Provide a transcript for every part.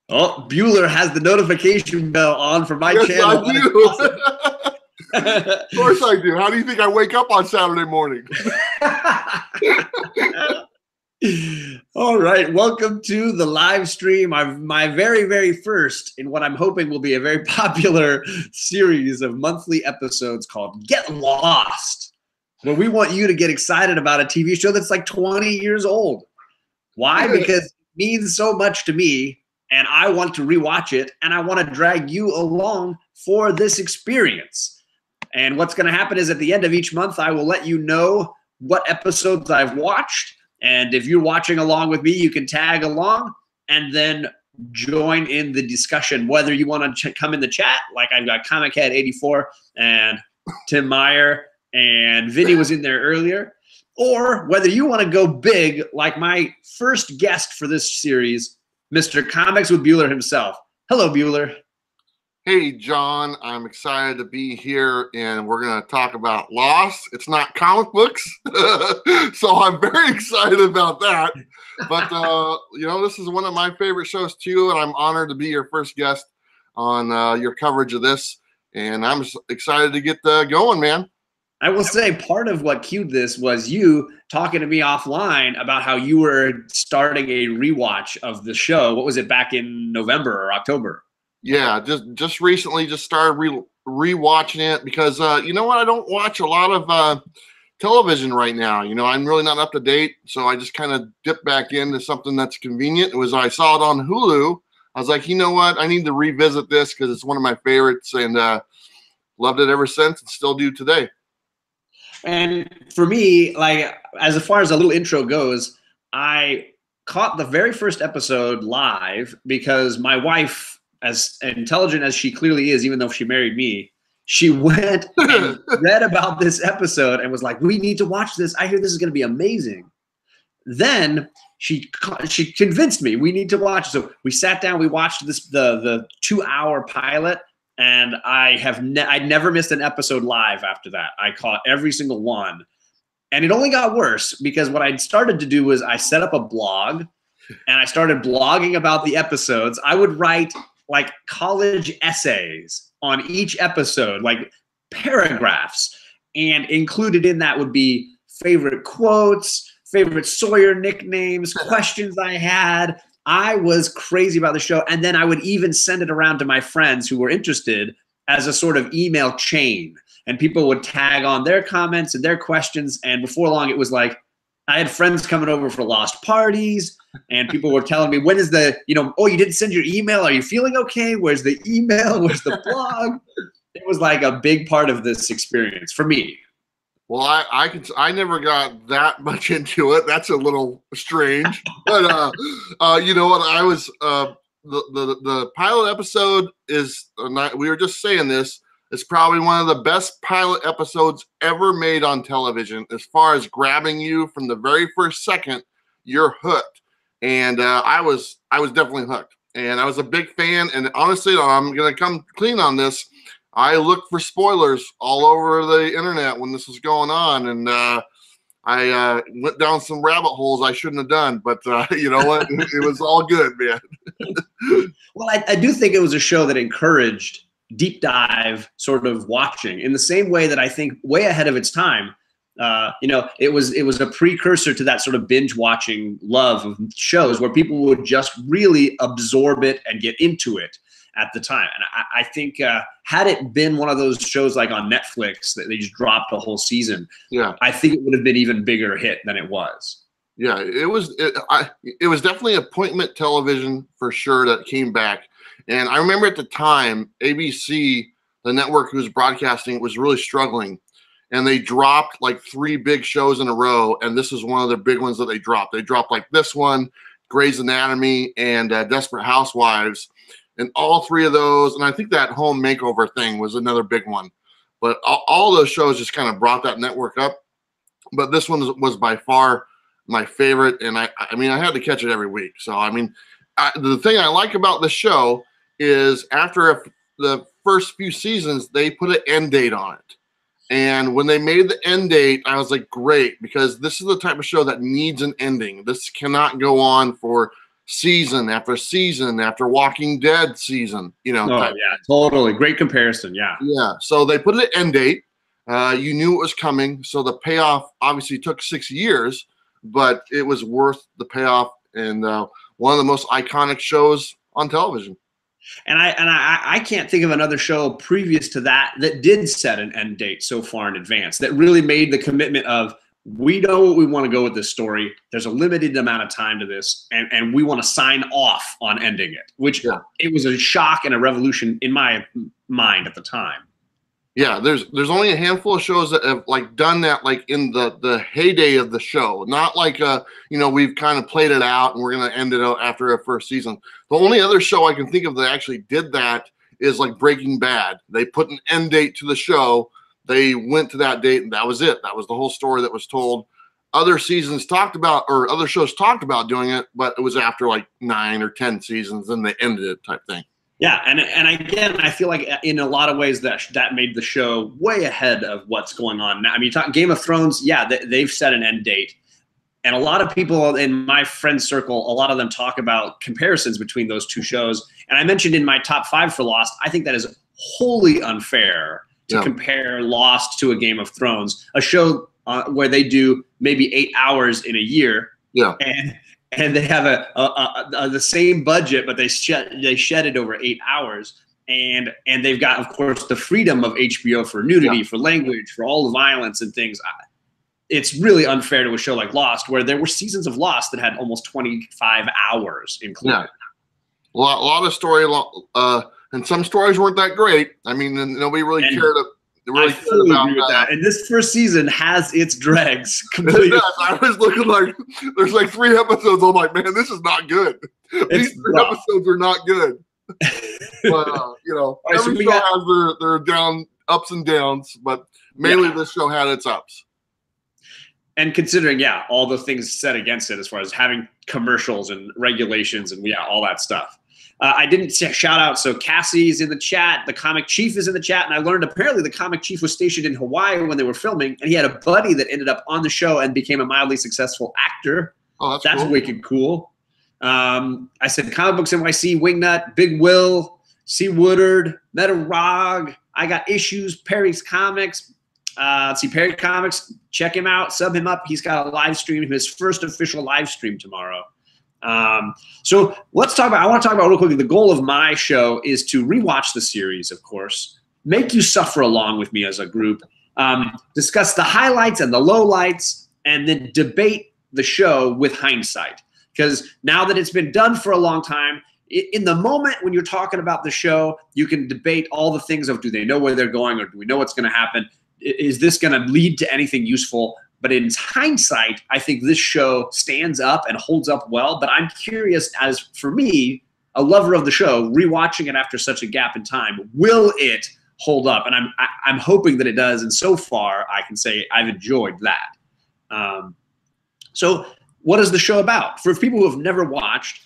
Oh, Bueller has the notification bell on for my Yes, channel. I do. Of course I do. How do you think I wake up on Saturday morning? All right, welcome to the live stream. My very, very first in what I'm hoping will be a very popular series of monthly episodes called Get Lost, where we want you to get excited about a TV show that's like 20 years old. Why? Because it means so much to me, and I want to rewatch it, and I want to drag you along for this experience. And what's going to happen is at the end of each month, I will let you know what episodes I've watched. And if you're watching along with me, you can tag along and then join in the discussion, whether you want to come in the chat, like I've got Comic Head 84 and Tim Meyer, and Vinny was in there earlier, or whether you want to go big, like my first guest for this series, Mr. Comics with Bueller himself. Hello, Bueller. Hey, John, I'm excited to be here, and we're going to talk about Lost. It's not comic books, so I'm very excited about that. But, this is one of my favorite shows, too, and I'm honored to be your first guest on your coverage of this, and I'm excited to get going, man. I will say part of what cued this was you talking to me offline about how you were starting a rewatch of the show. What was it, back in November or October? Yeah, just recently started rewatching it because you know what? I don't watch a lot of television right now. You know, I'm really not up to date, so I just kind of dipped back into something that's convenient. I saw it on Hulu. I was like, you know what? I need to revisit this because it's one of my favorites, and loved it ever since, and still do today. And for me, like, as far as a little intro goes, I caught the very first episode live because my wife, as intelligent as she clearly is, even though she married me, she went and read about this episode and was like, we need to watch this. I hear this is going to be amazing. Then she convinced me we need to watch it. So we sat down, we watched the 2-hour pilot, and I'd never missed an episode live after that. I caught every single one. And it only got worse because what I'd started to do was I set up a blog and I started blogging about the episodes. I would write like college essays on each episode, like paragraphs, and included in that would be favorite quotes, favorite Sawyer nicknames, questions I had. I was crazy about the show. And then I would even send it around to my friends who were interested as a sort of email chain. And people would tag on their comments and their questions. And before long, it was like, I had friends coming over for Lost parties, and people were telling me, when is the, oh, you didn't send your email? Are you feeling okay? Where's the email? Where's the blog? It was like a big part of this experience for me. Well, I never got that much into it. That's a little strange. But you know what? I was the pilot episode is we were just saying this. It's probably one of the best pilot episodes ever made on television. As far as grabbing you from the very first second, you're hooked. And I was definitely hooked. And I was a big fan. And honestly, I'm gonna come clean on this. I looked for spoilers all over the internet when this was going on, and I went down some rabbit holes I shouldn't have done. But you know what? It was all good, man. Well, I do think it was a show that encouraged deep dive sort of watching in the same way that I think way ahead of its time. It was a precursor to that sort of binge watching love of shows where people would just really absorb it and get into it at the time. And I think had it been one of those shows like on Netflix that they just dropped a whole season, I think it would have been even bigger hit than it was. Yeah, it was definitely appointment television for sure that came back. And I remember at the time, ABC, the network who was broadcasting, was really struggling. And they dropped like 3 big shows in a row. And this is one of the big ones that they dropped. They dropped like this one, Grey's Anatomy, and Desperate Housewives. And all 3 of those, and I think that Home Makeover thing was another big one. But all those shows just kind of brought that network up. But this one was by far my favorite. And I mean, I had to catch it every week. So, I mean, the thing I like about the show is after the first few seasons, they put an end date on it. And when they made the end date, I was like, great, because this is the type of show that needs an ending. This cannot go on for season after season after Walking Dead season, you know. Oh yeah, totally. Great comparison. Yeah. Yeah. So they put an end date. You knew it was coming. So the payoff obviously took 6 years, but it was worth the payoff, and one of the most iconic shows on television. And I can't think of another show previous to that that did set an end date so far in advance, that really made the commitment of, we know what we want to go with this story. There's a limited amount of time to this, and we want to sign off on ending it, which it was a shock and a revolution in my mind at the time. Yeah, there's only a handful of shows that have like done that, like in the heyday of the show. Not like we've kind of played it out and we're gonna end it out after a first season. The only other show I can think of that actually did that is like Breaking Bad. They put an end date to the show. They went to that date and that was it. That was the whole story that was told. Other seasons talked about, or other shows talked about doing it, but it was after like 9 or 10 seasons, and they ended it type thing. Yeah, and again, I feel like in a lot of ways that made the show way ahead of what's going on now. I mean, Game of Thrones, yeah, they've set an end date. And a lot of people in my friend circle, a lot of them talk about comparisons between those two shows. And I mentioned in my top 5 for Lost, I think that is wholly unfair to compare Lost to a Game of Thrones, a show where they do maybe 8 hours in a year. Yeah. And they have the same budget, but they shed it over 8 hours. And they've got, of course, the freedom of HBO for nudity, for language, for all the violence and things. It's really unfair to a show like Lost, where there were seasons of Lost that had almost 25 hours included. Yeah. A lot of story, and some stories weren't that great. I mean, nobody really cared. I fully agree with that. And this first season has its dregs completely. I was looking like there's like 3 episodes. I'm like, man, this is not good. These 3 episodes are not good. But every show has their ups and downs, but mainly this show had its ups. And considering, all the things set against it as far as having commercials and regulations and all that stuff. I didn't shout out, so Cassie's in the chat. The Comic Chief is in the chat, and I learned apparently the Comic Chief was stationed in Hawaii when they were filming, and he had a buddy that ended up on the show and became a mildly successful actor. Oh, that's cool. Wicked cool. I said Comic Books NYC, Wingnut, Big Will, C. Woodard, Meta Rog. I got issues, Perry's Comics. Let's see, Perry Comics. Check him out, sub him up. He's got a live stream, his first official live stream tomorrow. So let's talk about, I want to talk about real quickly, the goal of my show is to rewatch the series, of course, make you suffer along with me as a group, discuss the highlights and the lowlights, and then debate the show with hindsight. Because now that it's been done for a long time, in the moment when you're talking about the show, you can debate all the things of, do they know where they're going, or do we know what's going to happen? Is this going to lead to anything useful? But in hindsight, I think this show stands up and holds up well. But I'm curious, as for me, a lover of the show, rewatching it after such a gap in time, will it hold up? And I'm hoping that it does. And so far, I can say I've enjoyed that. So what is the show about? For people who have never watched,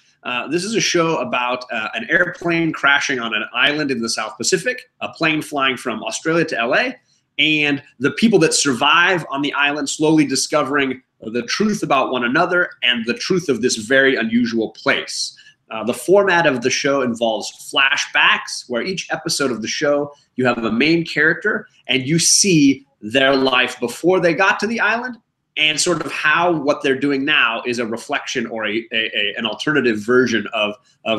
this is a show about an airplane crashing on an island in the South Pacific, a plane flying from Australia to LA, and the people that survive on the island slowly discovering the truth about one another and the truth of this very unusual place. The format of the show involves flashbacks, where each episode of the show, you have a main character and you see their life before they got to the island, and sort of how what they're doing now is a reflection or an alternative version of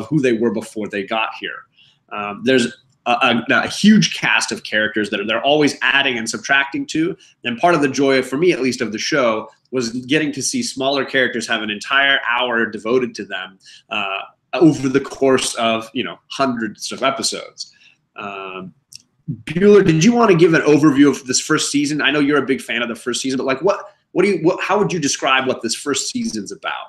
who they were before they got here. There's a huge cast of characters that they're always adding and subtracting to. And part of the joy, for me at least, of the show was getting to see smaller characters have an entire hour devoted to them over the course of, hundreds of episodes. Bueller, did you want to give an overview of this first season? I know you're a big fan of the first season, but like how would you describe what this first season's about?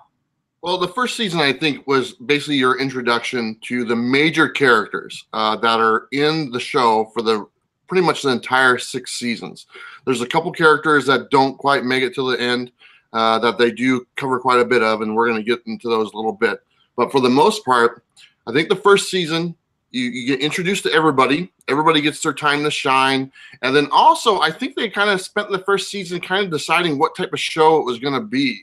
Well, the first season, I think, was basically your introduction to the major characters that are in the show for pretty much the entire 6 seasons. There's a couple characters that don't quite make it to the end that they do cover quite a bit of, and we're going to get into those a little bit. But for the most part, I think the first season, you get introduced to everybody. Everybody gets their time to shine. And then also, I think they kind of spent the first season kind of deciding what type of show it was going to be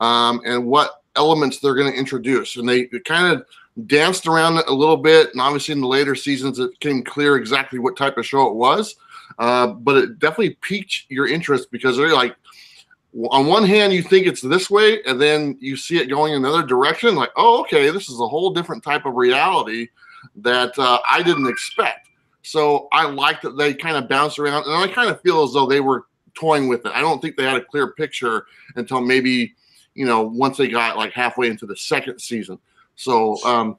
and what elements they're going to introduce, and they kind of danced around it a little bit. And obviously, in the later seasons, it became clear exactly what type of show it was. But it definitely piqued your interest because they're like, on one hand, you think it's this way, and then you see it going another direction. Like, oh, okay, this is a whole different type of reality that I didn't expect. So I like that they kind of bounce around, and I kind of feel as though they were toying with it. I don't think they had a clear picture until maybe, once they got like halfway into the second season. So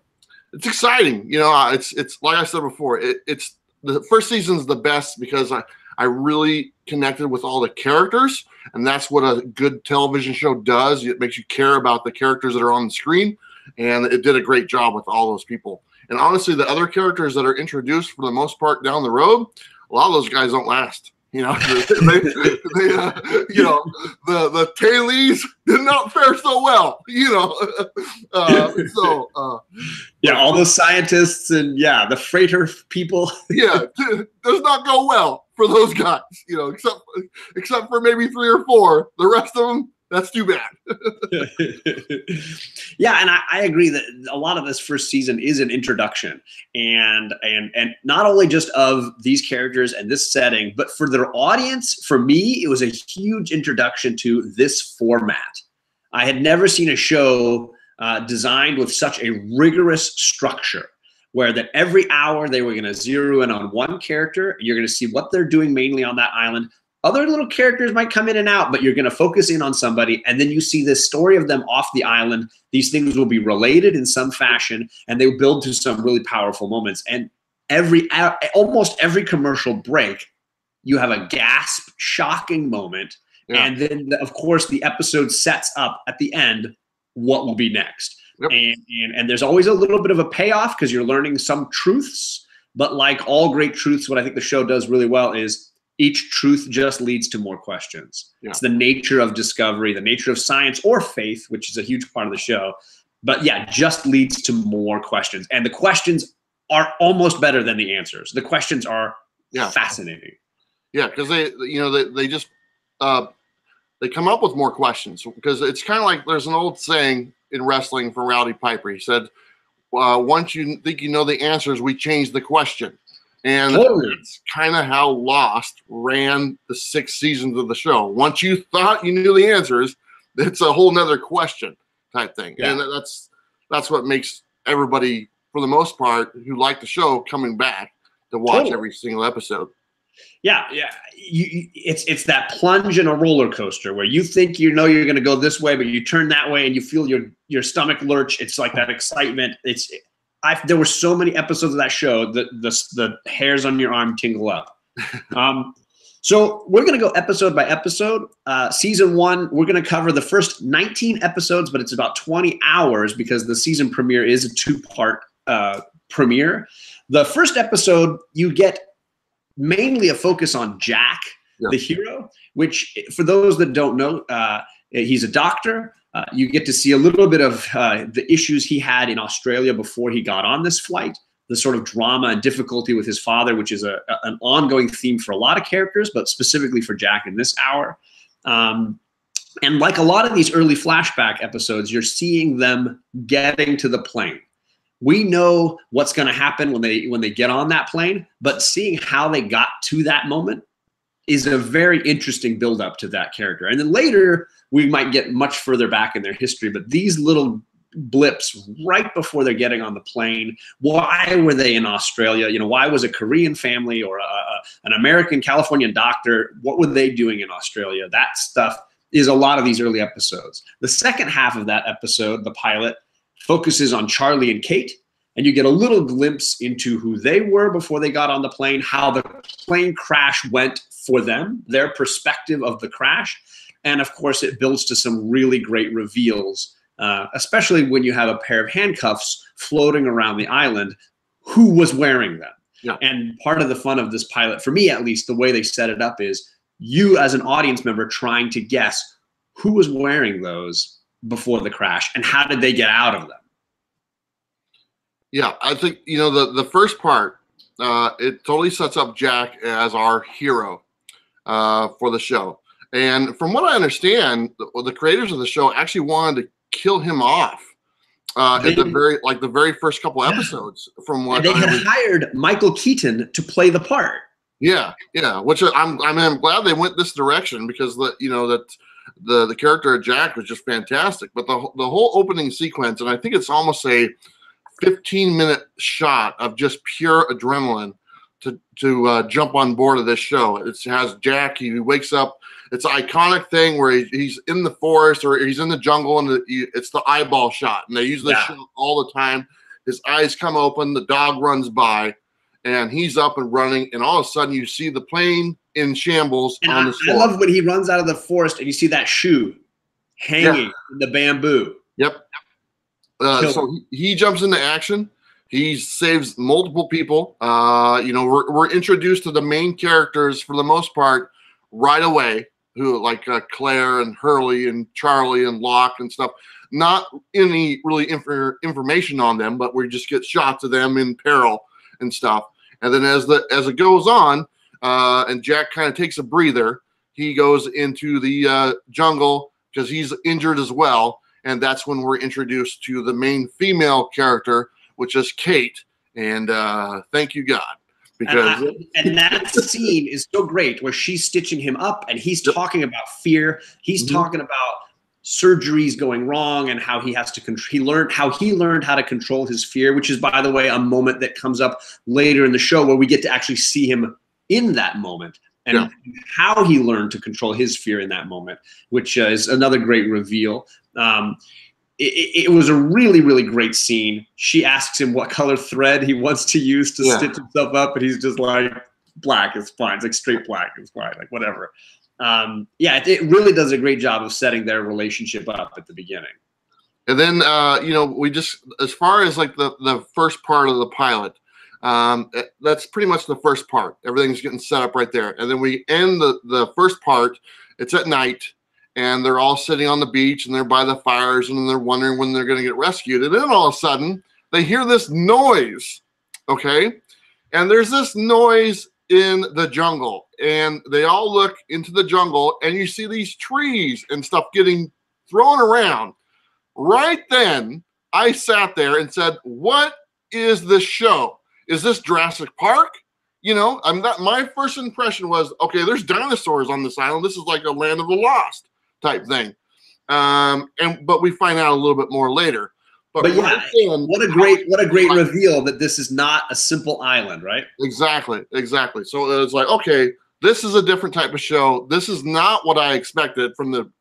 it's exciting. It's like I said before, it's the first season's the best because I really connected with all the characters, and that's what a good television show does. It makes you care about the characters that are on the screen, and it did a great job with all those people. And honestly, the other characters that are introduced for the most part down the road, a lot of those guys don't last. The tailies did not fare so well. All the scientists and the freighter people. Does not go well for those guys. Except for maybe 3 or 4. The rest of them, that's too bad. And I agree that a lot of this first season is an introduction, and not only just of these characters and this setting, but for their audience. For me, it was a huge introduction to this format. I had never seen a show designed with such a rigorous structure, where that every hour they were going to zero in on one character. You're going to see what they're doing mainly on that island. Other little characters might come in and out, but you're going to focus in on somebody, and then you see this story of them off the island. These things will be related in some fashion, and they will build to some really powerful moments. And almost every commercial break, you have a gasp, shocking moment, and then, of course, the episode sets up at the end what will be next. Yep. And there's always a little bit of a payoff because you're learning some truths. But like all great truths, what I think the show does really well is each truth just leads to more questions. It's the nature of discovery, the nature of science or faith, which is a huge part of the show. But just leads to more questions. And the questions are almost better than the answers. The questions are fascinating. Yeah, because they just they come up with more questions, because it's kind of like there's an old saying in wrestling from Rowdy Piper. He said, once you think you know the answers, we change the question. And it's kind of how Lost ran the 6 seasons of the show. Once you thought you knew the answers, it's a whole nother question type thing. And that's what makes everybody, for the most part, who like the show, coming back to watch every single episode. It's that plunge in a roller coaster where you think you're going to go this way, but you turn that way and you feel your stomach lurch. It's like that excitement. There were so many episodes of that show that the hairs on your arm tingle up. So we're going to go episode by episode. Season 1, we're going to cover the first 19 episodes, but it's about 20 hours because the season premiere is a 2-part premiere. The first episode, you get mainly a focus on Jack, the hero, which, for those that don't know, he's a doctor. You get to see a little bit of the issues he had in Australia before he got on this flight, the sort of drama and difficulty with his father, which is an ongoing theme for a lot of characters, but specifically for Jack in this hour. And like a lot of these early flashback episodes, you're seeing them getting to the plane. We know what's going to happen when they get on that plane, but seeing how they got to that moment is a very interesting build-up to that character. And then later, we might get much further back in their history, but these little blips right before they're getting on the plane, why were they in Australia? Why was a Korean family or an American Californian doctor, what were they doing in Australia? That stuff is a lot of these early episodes. The second half of that episode, the pilot, focuses on Charlie and Kate, and you get a little glimpse into who they were before they got on the plane, how the plane crash went for them, their perspective of the crash. And of course, it builds to some really great reveals, especially when you have a pair of handcuffs floating around the island. Who was wearing them? Yeah. And part of the fun of this pilot, for me at least, the way they set it up is you as an audience member trying to guess who was wearing those before the crash and how did they get out of them. Yeah, I think, the first part, it totally sets up Jack as our hero for the show. And from what I understand, the creators of the show actually wanted to kill him off at the very first couple episodes. From what they had hired Michael Keaton to play the part. Yeah, which I'm glad they went this direction, because the character of Jack was just fantastic. But the whole opening sequence, and I think it's almost a 15-minute shot of just pure adrenaline to jump on board of this show. It has Jack. He wakes up. It's an iconic thing where he's in the forest or he's in the jungle, and it's the eyeball shot. And they use this shot all the time. His eyes come open. The dog runs by, and he's up and running. And all of a sudden, you see the plane in shambles on the floor. I love when he runs out of the forest and you see that shoe hanging in the bamboo. Yep. So he jumps into action. He saves multiple people. We're introduced to the main characters for the most part right away, who like Claire and Hurley and Charlie and Locke and stuff. Not any really information on them, but we just get shots of them in peril and stuff. And then as it goes on, and Jack kind of takes a breather, he goes into the jungle because he's injured as well. And that's when we're introduced to the main female character, which is Kate. And thank you, God. Because and that scene is so great where she's stitching him up and he's talking about fear. He's talking about surgeries going wrong and how he has to he learned how to control his fear, which is, by the way, a moment that comes up later in the show where we get to actually see him in that moment and how he learned to control his fear in that moment, which is another great reveal. It was a really, really great scene. She asks him what color thread he wants to use to stitch himself up, and he's just like, black is fine. It's like straight black is fine, like whatever. It really does a great job of setting their relationship up at the beginning. And then, we just, as far as like the first part of the pilot, that's pretty much the first part. Everything's getting set up right there. And then we end the first part. It's at night. And they're all sitting on the beach and they're by the fires and they're wondering when they're going to get rescued. And then all of a sudden they hear this noise. Okay. And there's this noise in the jungle, and they all look into the jungle, and you see these trees and stuff getting thrown around. Right then I sat there and said, what is this show? Is this Jurassic Park? My first impression was, okay, there's dinosaurs on this island. This is like a land of the lost type thing. But we find out a little bit more later. But what a great reveal that this is not a simple island, right? Exactly. So it's like, okay, this is a different type of show. This is not what I expected from the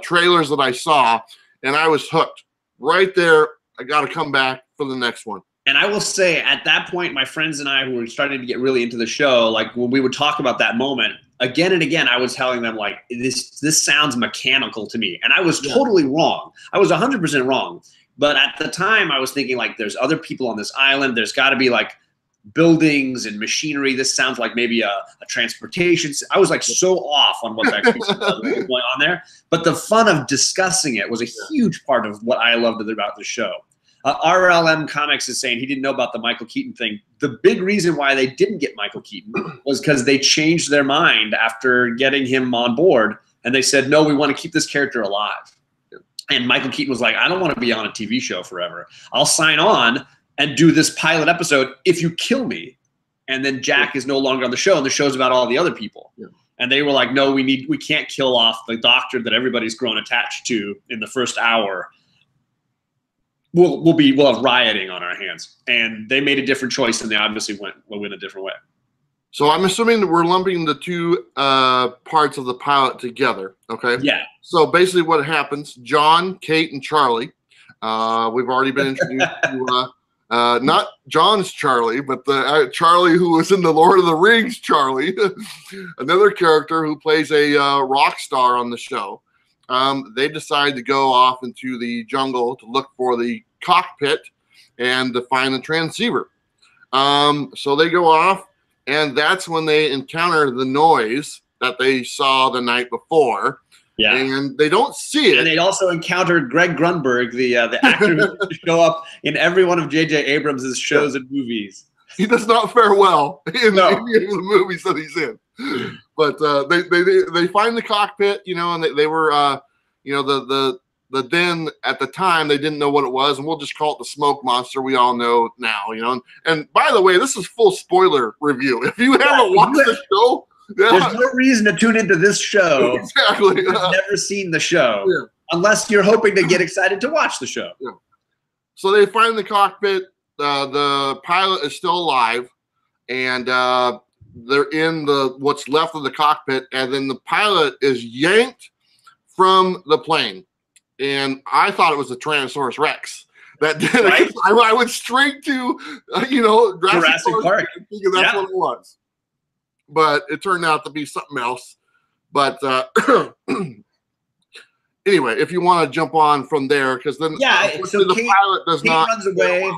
trailers that I saw, and I was hooked. Right there, I got to come back for the next one. And I will say, at that point, my friends and I, who were starting to get really into the show, like when we would talk about that moment, again and again, I was telling them, like, this sounds mechanical to me. And I was totally wrong. I was 100% wrong. But at the time, I was thinking, like, there's other people on this island. There's got to be, like, buildings and machinery. This sounds like maybe a transportation. I was, like, so off on what actually was going on there. But the fun of discussing it was a huge part of what I loved about the show. RLM Comics is saying he didn't know about the Michael Keaton thing. The big reason why they didn't get Michael Keaton was because they changed their mind after getting him on board, and they said, no, we want to keep this character alive. And Michael Keaton was like, I don't want to be on a TV show forever. I'll sign on and do this pilot episode if you kill me. And then Jack is no longer on the show, and the show's about all the other people. Yeah. And they were like, no, we can't kill off the doctor that everybody's grown attached to in the first hour. We'll have rioting on our hands. And they made a different choice, and they obviously went a different way. So I'm assuming that we're lumping the two parts of the pilot together, okay? Yeah. So basically what happens, John, Kate, and Charlie, we've already been introduced to, not John's Charlie, but the Charlie who was in the Lord of the Rings Charlie, another character who plays a rock star on the show. They decide to go off into the jungle to look for the cockpit and to find the transceiver. So they go off, and that's when they encounter the noise that they saw the night before. Yeah. And they don't see it. And they also encountered Greg Grunberg, the actor who show up in every one of J.J. Abrams' shows and movies. He does not fare well in any of the movies that he's in. But they find the cockpit, and they were, den at the time, they didn't know what it was, and we'll just call it the smoke monster. We all know now, you know. And by the way, this is full spoiler review. If you haven't watched the show, there's no reason to tune into this show. Exactly. You've never seen the show, yeah. unless you're hoping to get excited to watch the show. Yeah. So they find the cockpit. The pilot is still alive, and they're in what's left of the cockpit, and then the pilot is yanked from the plane. And I thought it was a Tyrannosaurus Rex. That did. Right? I went straight to Jurassic Park, thinking that's what it was. But it turned out to be something else. But anyway, if you want to jump on from there, because then so the pilot does not. Runs away.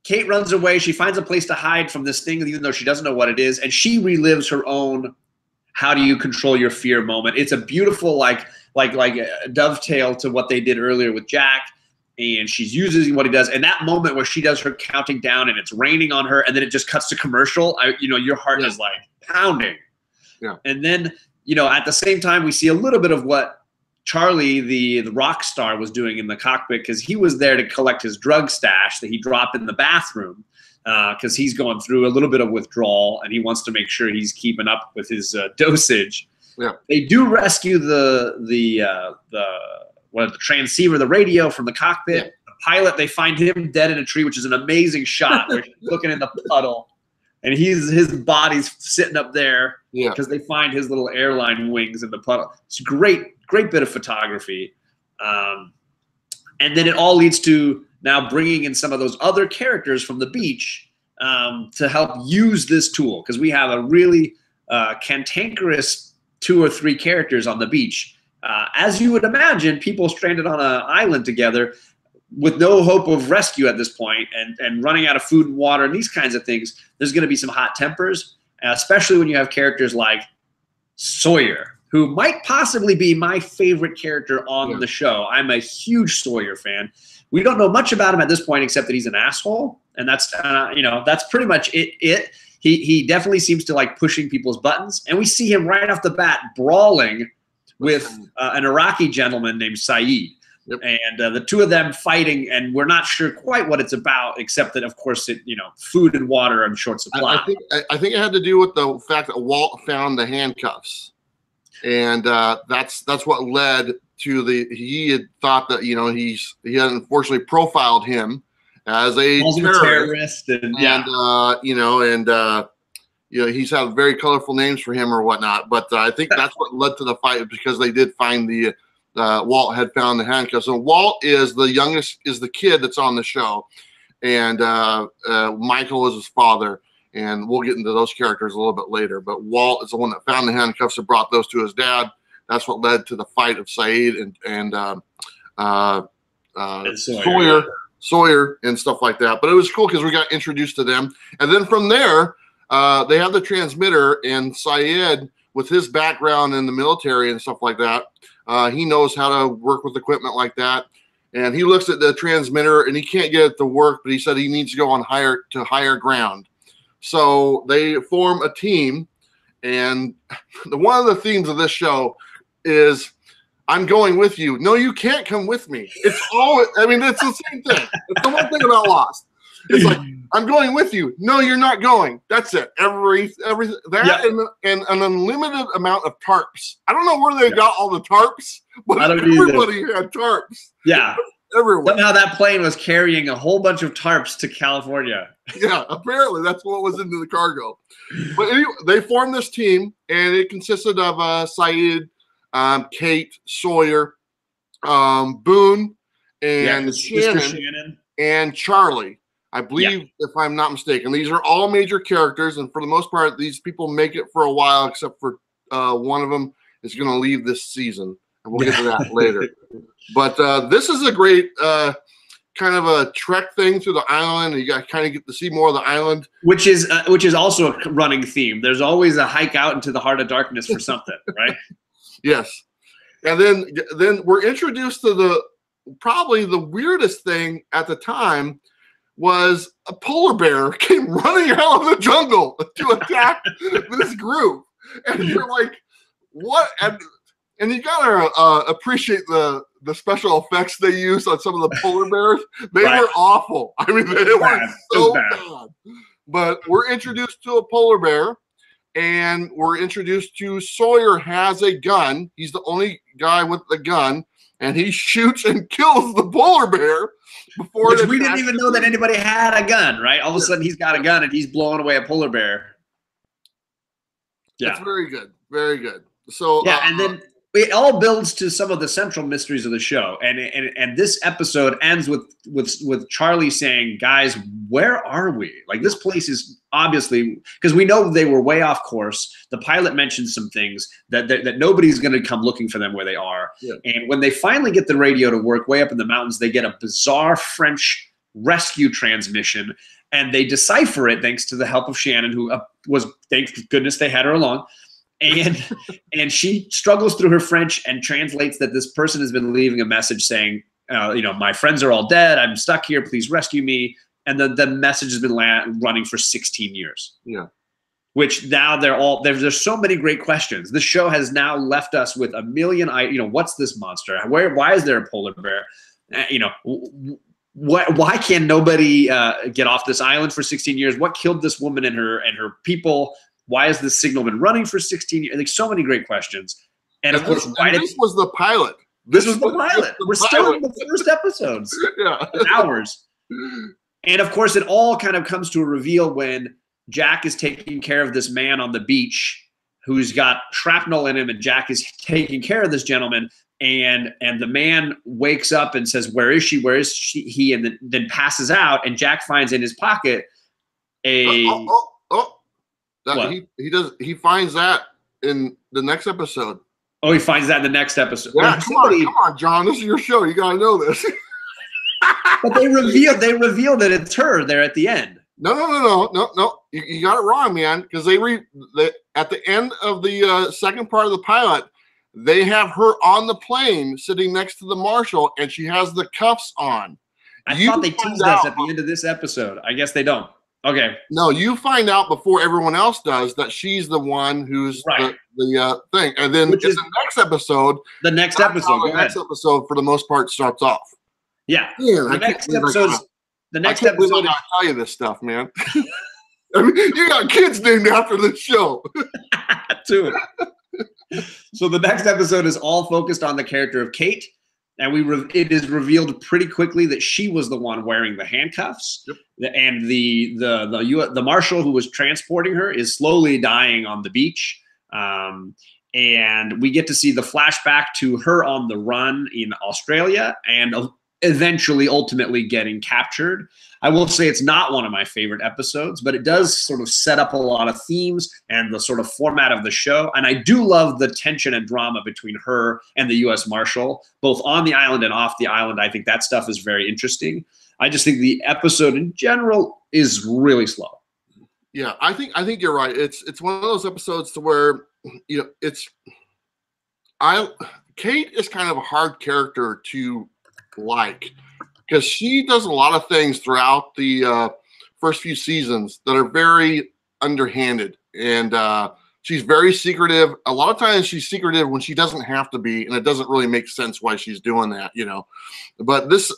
Kate runs away. She finds a place to hide from this thing, even though she doesn't know what it is, and she relives her own "how do you control your fear" moment. It's a beautiful like a dovetail to what they did earlier with Jack, and she's using what he does. And that moment where she does her counting down and it's raining on her, and then it just cuts to commercial. Your heart is like pounding. Yeah. And then at the same time, we see a little bit of what Charlie, the rock star, was doing in the cockpit, because he was there to collect his drug stash that he dropped in the bathroom, because he's going through a little bit of withdrawal and he wants to make sure he's keeping up with his dosage. Yeah. They do rescue the transceiver, the radio from the cockpit. Yeah. The pilot, they find him dead in a tree, which is an amazing shot where he's looking in the puddle and his body's sitting up there because they find his little airline wings in the puddle. It's great bit of photography. And then it all leads to now bringing in some of those other characters from the beach to help use this tool, because we have a really cantankerous 2 or 3 characters on the beach. As you would imagine, people stranded on an island together with no hope of rescue at this point, and running out of food and water and these kinds of things, there's going to be some hot tempers, especially when you have characters like Sawyer, who might possibly be my favorite character on the show. I'm a huge Sawyer fan. We don't know much about him at this point, except that he's an asshole, and that's pretty much it. He definitely seems to like pushing people's buttons, and we see him right off the bat brawling with an Iraqi gentleman named Saeed. Yep. And the 2 of them fighting, and we're not sure quite what it's about, except that, of course, food and water are in short supply. I think it had to do with the fact that Walt found the handcuffs, and that's what led to he had thought that he had unfortunately profiled him as a terrorist, and he's had very colorful names for him or whatnot. But I think that's what led to the fight, because they did find Walt had found the handcuffs. And Walt is the youngest, is the kid that's on the show, and Michael is his father. And we'll get into those characters a little bit later. But Walt is the one that found the handcuffs and brought those to his dad. That's what led to the fight of Saeed and Sawyer and stuff like that. But it was cool because we got introduced to them. And then from there, they have the transmitter, and Saeed, with his background in the military and stuff like that, he knows how to work with equipment like that. And he looks at the transmitter and he can't get it to work, but he said he needs to go on higher ground. So they form a team, and one of the themes of this show is, I'm going with you. No, you can't come with me. It's the same thing. It's the one thing about Lost. It's like, I'm going with you. No, you're not going. That's it. And an unlimited amount of tarps. I don't know where they got all the tarps, but everybody had tarps. Yeah. Everywhere. Somehow that plane was carrying a whole bunch of tarps to California. Yeah, apparently that's what was into the cargo. But anyway, they formed this team, and it consisted of Saeed, Kate, Sawyer, Boone, and Shannon, and Charlie, I believe, if I'm not mistaken. These are all major characters, and for the most part, these people make it for a while, except for one of them is going to leave this season. And we'll get to that later. But this is a great kind of a trek thing through the island. And you got to kind of get to see more of the island, which is also a running theme. There's always a hike out into the heart of darkness for something, right? Yes. And then we're introduced to probably the weirdest thing at the time was a polar bear came running out of the jungle to attack this group, and you're like, what? And you gotta appreciate the the special effects they used on some of the polar bears, they Right. were awful. I mean, they were so bad. But we're introduced to a polar bear, and we're introduced to Sawyer has a gun. He's the only guy with the gun, and he shoots and kills the polar bear before. Which we didn't even know that anybody had a gun, right? All of a sudden, he's got a gun and he's blowing away a polar bear. Yeah, that's very good, very good. So yeah, and then it all builds to some of the central mysteries of the show, and this episode ends with Charlie saying, "Guys, where are we? Like, this place is obviously," because we know they were way off course. The pilot mentioned some things that nobody's going to come looking for them where they are. Yeah. And when they finally get the radio to work way up in the mountains, they get a bizarre French rescue transmission, and they decipher it thanks to the help of Shannon, who was, thank goodness they had her along. And she struggles through her French and translates that this person has been leaving a message saying, my friends are all dead. I'm stuck here. Please rescue me. And the message has been running for 16 years. Yeah. Which now there's so many great questions. This show has now left us with a million, what's this monster? Why is there a polar bear? Why can nobody get off this island for 16 years? What killed this woman and her people? Why has this signal been running for 16 years? Like, so many great questions. And of course, this was the pilot. This was the pilot. We're still in the first episodes. Yeah. Hours. And of course, it all kind of comes to a reveal when Jack is taking care of this man on the beach who's got shrapnel in him, and Jack is taking care of this gentleman. And the man wakes up and says, "Where is she? Where is he?" And then passes out. And Jack finds in his pocket a. He finds that in the next episode. Oh, he finds that in the next episode. Yeah, come on, John. This is your show. You gotta know this. But they reveal that it's her there at the end. No. You got it wrong, man. Because at the end of the second part of the pilot, they have her on the plane sitting next to the marshal, and she has the cuffs on. I thought they teased us at the end of this episode. I guess they don't. Okay. No, you find out before everyone else does that she's the one who's the thing, and then the next episode. The next episode. The next episode, for the most part, starts off. Yeah. The next episode. I gotta tell you this stuff, man. I mean, you got kids named after this show. Too. So the next episode is all focused on the character of Kate. And it is revealed pretty quickly that she was the one wearing the handcuffs. Yep. And the marshal who was transporting her is slowly dying on the beach. And we get to see the flashback to her on the run in Australia and eventually, ultimately getting captured. I will say it's not one of my favorite episodes, but it does sort of set up a lot of themes and the sort of format of the show. And I do love the tension and drama between her and the U.S. Marshal, both on the island and off the island. I think that stuff is very interesting. I just think the episode in general is really slow. Yeah, I think you're right. It's one of those episodes to where, Kate is kind of a hard character to like, because she does a lot of things throughout the first few seasons that are very underhanded, and she's very secretive. A lot of times she's secretive when she doesn't have to be, and it doesn't really make sense why she's doing that, But this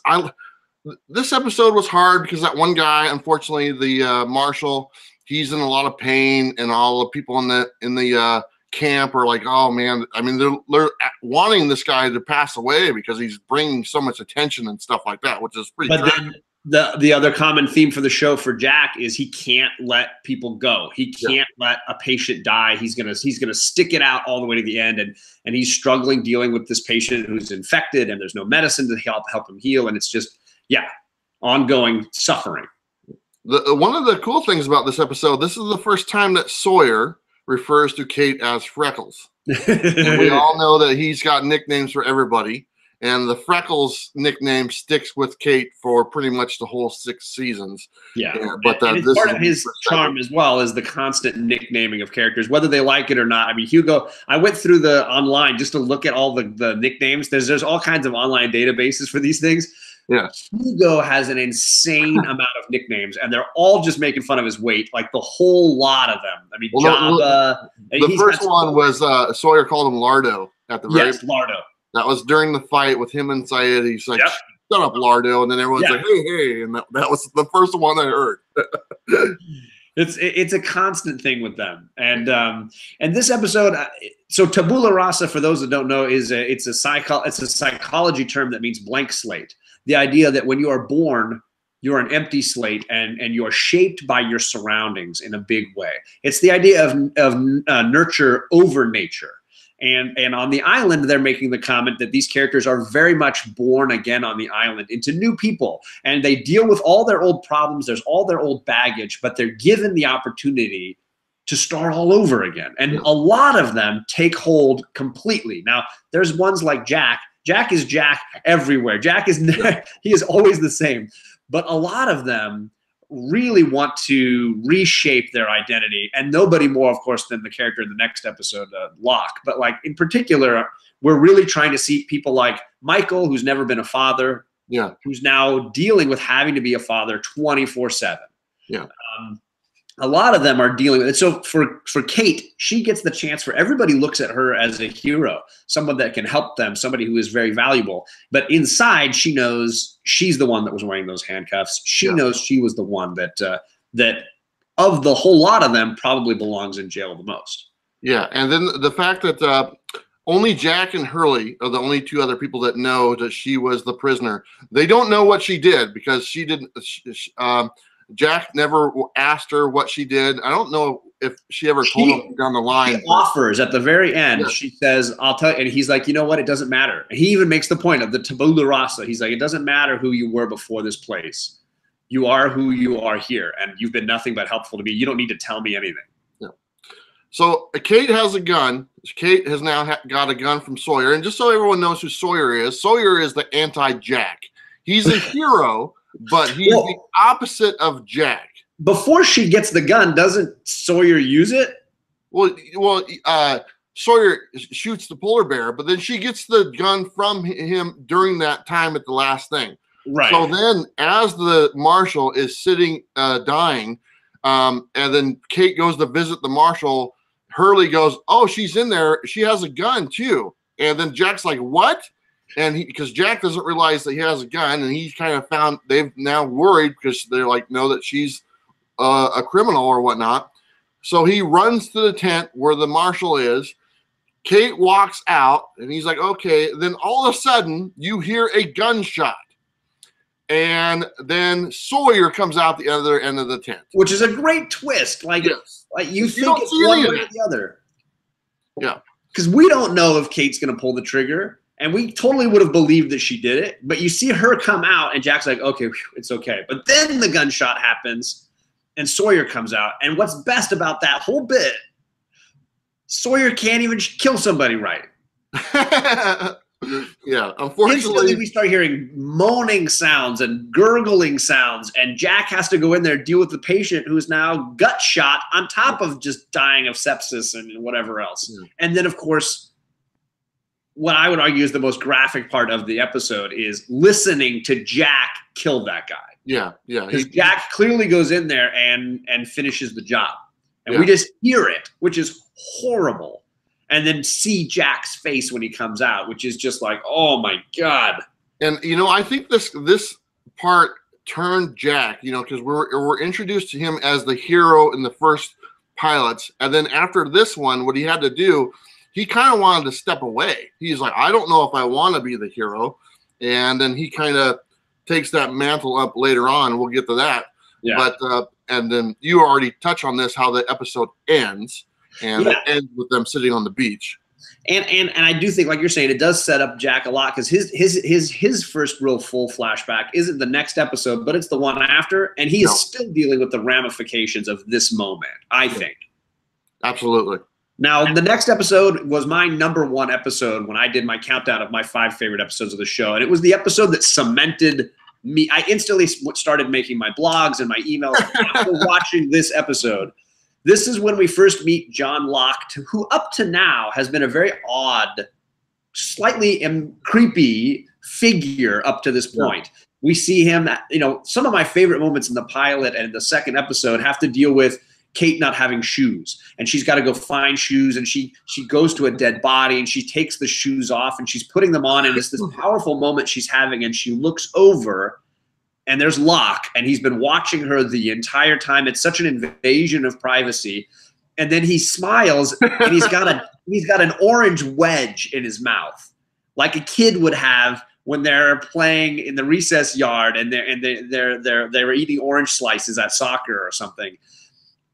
episode was hard because that one guy, unfortunately, the marshal, he's in a lot of pain, and all the people in the camp are like, oh man, I mean, they're wanting this guy to pass away because he's bringing so much attention and stuff like that, which is pretty tragic. Then the other common theme for the show for Jack is he can't let people go. He can't let a patient die. He's gonna stick it out all the way to the end, and he's struggling dealing with this patient who's infected, and there's no medicine to help him heal, and it's just ongoing suffering. One of the cool things about this episode, this is the first time that Sawyer refers to Kate as Freckles. We all know that he's got nicknames for everybody, and the Freckles nickname sticks with Kate for pretty much the whole 6 seasons. Yeah, but this part of his charm as well is the constant nicknaming of characters, whether they like it or not. I mean, Hugo, I went through the online just to look at all the nicknames. There's all kinds of online databases for these things. Yeah, Hugo has an insane amount of nicknames, and they're all just making fun of his weight, like the whole lot of them. I mean, Java. The first one was Sawyer called him Lardo at the very. Yes, Lardo. That was during the fight with him and Syed. He's like, shut up, Lardo. And then everyone's like, hey, hey. And that was the first one I heard. It's a constant thing with them. And this episode, so tabula rasa, for those that don't know, is it's a psychology term that means blank slate. The idea that when you are born, you're an empty slate and you are shaped by your surroundings in a big way. It's the idea of nurture over nature. And on the island, they're making the comment that these characters are very much born again on the island into new people. And they deal with all their old problems. There's all their old baggage, but they're given the opportunity to start all over again. And a lot of them take hold completely. Now, there's ones like Jack. Jack is Jack everywhere. Jack is he is always the same. But a lot of them really want to reshape their identity, and nobody more, of course, than the character in the next episode, Locke. But like in particular, we're really trying to see people like Michael, who's never been a father, who's now dealing with having to be a father 24/7. A lot of them are dealing with it. So for Kate, she gets the chance for everybody looks at her as a hero, someone that can help them, somebody who is very valuable. But inside, she knows she's the one that was wearing those handcuffs. She knows she was the one that that of the whole lot of them probably belongs in jail the most. Yeah, and then the fact that only Jack and Hurley are the only two other people that know that she was the prisoner. They don't know what she did because she didn't. Jack never asked her what she did. I don't know if she ever told him down the line. She offers at the very end. She says, I'll tell you. And he's like, you know what? It doesn't matter. And he even makes the point of the tabula rasa. He's like, it doesn't matter who you were before this place. You are who you are here. And you've been nothing but helpful to me. You don't need to tell me anything. So Kate has a gun. Kate has now got a gun from Sawyer. And just so everyone knows who Sawyer is the anti-Jack. He's a hero. But he's the opposite of Jack. Before she gets the gun, doesn't Sawyer use it? Well, Sawyer shoots the polar bear, but then she gets the gun from him during that time at the last thing. Right. So then, as the marshal is sitting dying, and then Kate goes to visit the marshal, Hurley goes, "Oh, she's in there. She has a gun too." And then Jack's like, "What?" And because Jack doesn't realize that he has a gun, and he's kind of found they've now worried because they're like, know that she's a criminal or whatnot. So he runs to the tent where the marshal is. Kate walks out, and he's like, okay. Then all of a sudden, you hear a gunshot. And then Sawyer comes out the other end of the tent. Which is a great twist. Like you think it's one way or the other. Yeah. Because we don't know if Kate's going to pull the trigger. And we totally would have believed that she did it. But you see her come out, and Jack's like, okay, it's okay. But then the gunshot happens, and Sawyer comes out. And what's best about that whole bit, Sawyer can't even kill somebody right. Yeah, unfortunately. Instantly, we start hearing moaning sounds and gurgling sounds, and Jack has to go in there and deal with the patient who's now gut shot on top of just dying of sepsis and whatever else. And then, of course, what I would argue is the most graphic part of the episode is listening to Jack kill that guy. Yeah. Because Jack clearly goes in there and finishes the job. And we just hear it, which is horrible. And then see Jack's face when he comes out, which is just like, oh my God. And, I think this part turned Jack, because we're introduced to him as the hero in the first pilots. And then after this one, what he had to do, he kind of wanted to step away. He's like, I don't know if I want to be the hero. And then he kind of takes that mantle up later on. We'll get to that. Yeah. But and then you already touch on this, how the episode ends. And it ends with them sitting on the beach. And I do think, like you're saying, it does set up Jack a lot, because his first real full flashback isn't the next episode, but it's the one after. And he is still dealing with the ramifications of this moment, I think. Absolutely. Now, the next episode was my #1 episode when I did my countdown of my 5 favorite episodes of the show. And it was the episode that cemented me. I instantly started making my blogs and my emails after watching this episode. This is when we first meet John Locke, who up to now has been a very odd, slightly creepy figure up to this point. We see him, some of my favorite moments in the pilot and the second episode have to deal with Kate not having shoes, and she's got to go find shoes, and she goes to a dead body, and she takes the shoes off, and she's putting them on, and it's this powerful moment she's having, and she looks over, and there's Locke, and he's been watching her the entire time. It's such an invasion of privacy. And then he smiles, and he's got an orange wedge in his mouth, like a kid would have when they're playing in the recess yard and they're eating orange slices at soccer or something.